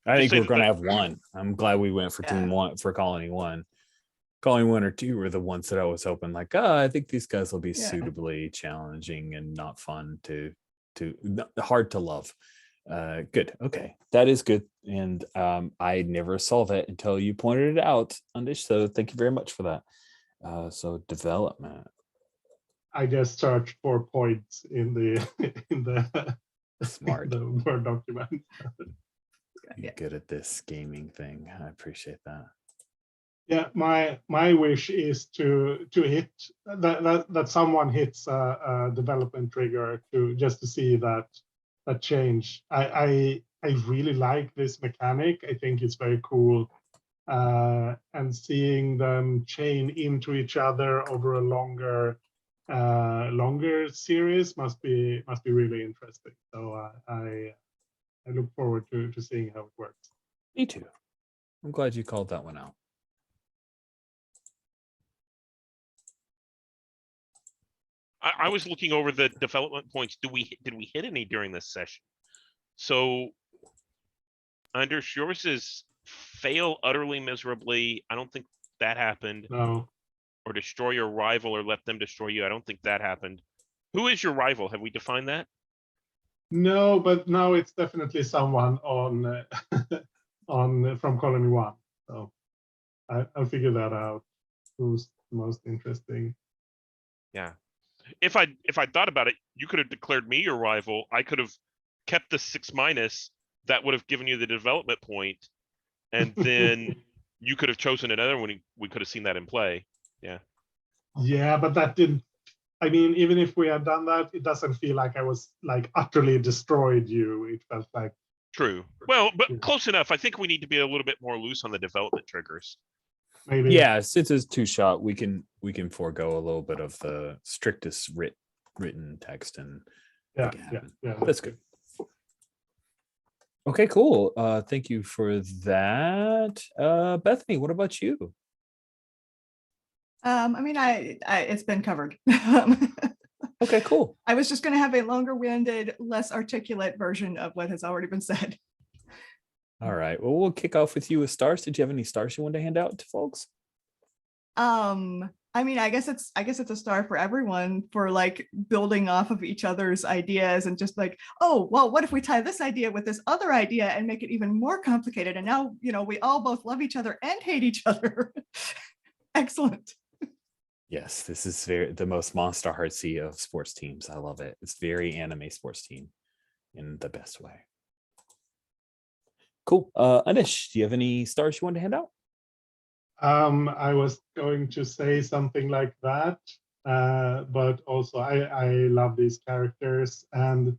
I think say we're that going to the- have one. I'm glad we went for team Yeah. one, for colony 1. Colony 1 or 2 were the ones that I was hoping like, I think these guys will be Yeah. suitably challenging and not fun hard to love. Good. Okay. That is good. And I never saw that until you pointed it out, Undish. So thank you very much for that. So development. I just searched for points in the Smart. the Word document. You're good at this gaming thing. I appreciate that. Yeah, my wish is to hit that someone hits a development trigger to see that change. I really like this mechanic. I think it's very cool, and seeing them chain into each other over a longer series must be really interesting. So I look forward to seeing how it works. Me too. I'm glad you called that one out. I was looking over the development points. Did we hit any during this session? So under yours is fail utterly miserably. I don't think that happened. No, Or destroy your rival or let them destroy you. I don't think that happened. Who is your rival? Have we defined that? No, but now it's definitely someone on on from Colony One. So I'll figure that out. Who's most interesting? Yeah. If I thought about it, you could have declared me your rival. I could have kept the 6-, that would have given you the development point, and then you could have chosen another one. We could have seen that in play. Yeah. Yeah, but that didn't. I mean, even if we had done that, it doesn't feel like I was like utterly destroyed you. It felt like True. Well, but Yeah. close enough. I think we need to be a little bit more loose on the development triggers. maybe. Yeah, since it's 2-shot, we can forego a little bit of the strictest written text and Yeah, make it yeah, happen. yeah. That's good. Okay, cool. Thank you for that. Bethany, what about you? I mean, I it's been covered. Okay, cool. I was just going to have a longer-winded, less articulate version of what has already been said. All right. Well, we'll kick off with you with stars. Did you have any stars you want to hand out to folks? I mean, I guess it's a star for everyone for like building off of each other's ideas and just like, oh, well, what if we tie this idea with this other idea and make it even more complicated? And now, we all both love each other and hate each other. Excellent. Yes, this is the most Monster Heartsy of sports teams. I love it. It's very anime sports team in the best way. Cool. Anish, do you have any stars you want to hand out? I was going to say something like that, but also I love these characters and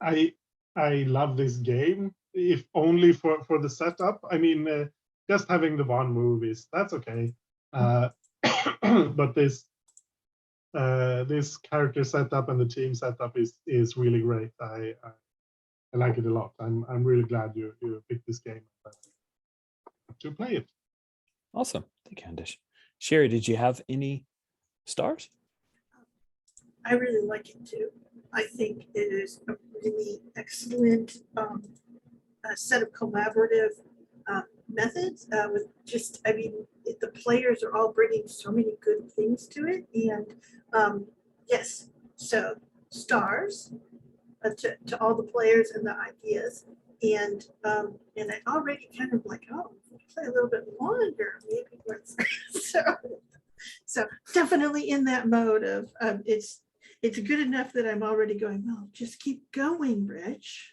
I love this game. If only for the setup. I mean, just having the one movies, that's okay. But this character setup and the team setup is really great. I like it a lot. I'm really glad you picked this game to play it. Awesome. Thank you, Anish. Sherry, did you have any stars? I really like it too. I think it is a really excellent set of collaborative methods with just, I mean, the players are all bringing so many good things to it. And yes, so stars to all the players and the ideas. And I already kind of like, oh, play a little bit longer, maybe let's so definitely in that mode of it's good enough that I'm already going, oh, just keep going, Rich.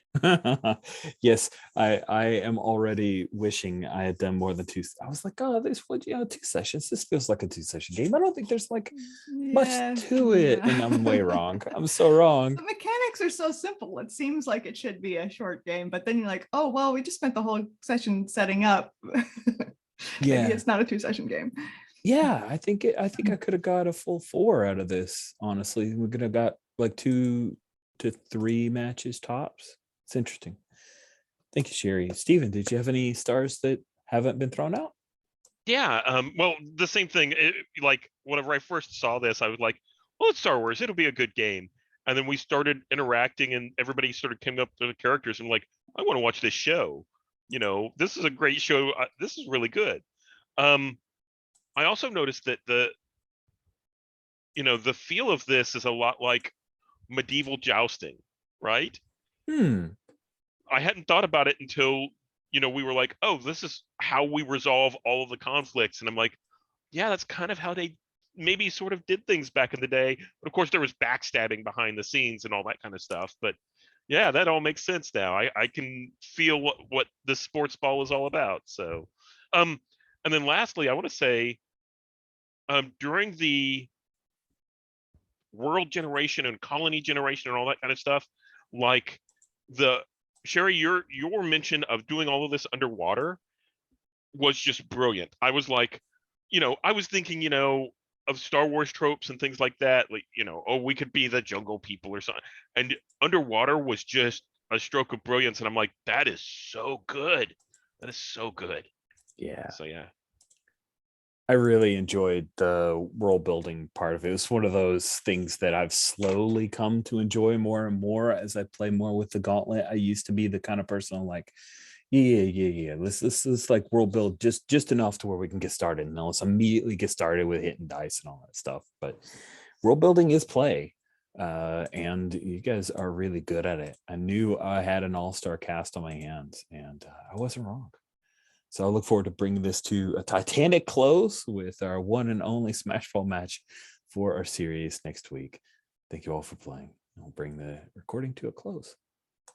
Yes, I am already wishing I had done more than 2. I was like, oh, this would 2 sessions. This feels like a 2-session game. I don't think there's like much to it, and I'm way wrong. I'm so wrong. The mechanics are so simple. It seems like it should be a short game, but then you're like, oh well, we just spent the whole session setting up. Yeah, Maybe it's not a 2-session game. Yeah, I think I could have got a full 4 out of this. Honestly, we're gonna got like 2 to 3 matches tops. It's interesting. Thank you, Sherry. Steven, did you have any stars that haven't been thrown out? Yeah. Well, the same thing. Like whenever I first saw this, I was like, "Well, it's Star Wars. It'll be a good game." And then we started interacting, and everybody sort of came up to the characters, and like, "I want to watch this show. This is a great show. This is really good." I also noticed that the feel of this is a lot like medieval jousting, right? I hadn't thought about it until we were like, oh, this is how we resolve all of the conflicts. And I'm like, yeah, that's kind of how they maybe sort of did things back in the day. But of course, there was backstabbing behind the scenes and all that kind of stuff. But yeah, that all makes sense now. I can feel what the sports ball is all about. So, and then lastly, I want to say, during the world generation and colony generation and all that kind of stuff, like Sherry, your mention of doing all of this underwater was just brilliant. I was like, I was thinking, of Star Wars tropes and things like that. Like, oh, we could be the jungle people or something. And underwater was just a stroke of brilliance. And I'm like, that is so good. That is so good. Yeah. So yeah. I really enjoyed the world building part of it. It was one of those things that I've slowly come to enjoy more and more as I play more with the Gauntlet. I used to be the kind of person I'm like, yeah. Let's like world build just enough to where we can get started, and let's immediately get started with hitting dice and all that stuff. But world building is play. And you guys are really good at it. I knew I had an all-star cast on my hands, and I wasn't wrong. So I look forward to bringing this to a titanic close with our one and only Smashball match for our series next week. Thank you all for playing. I'll bring the recording to a close.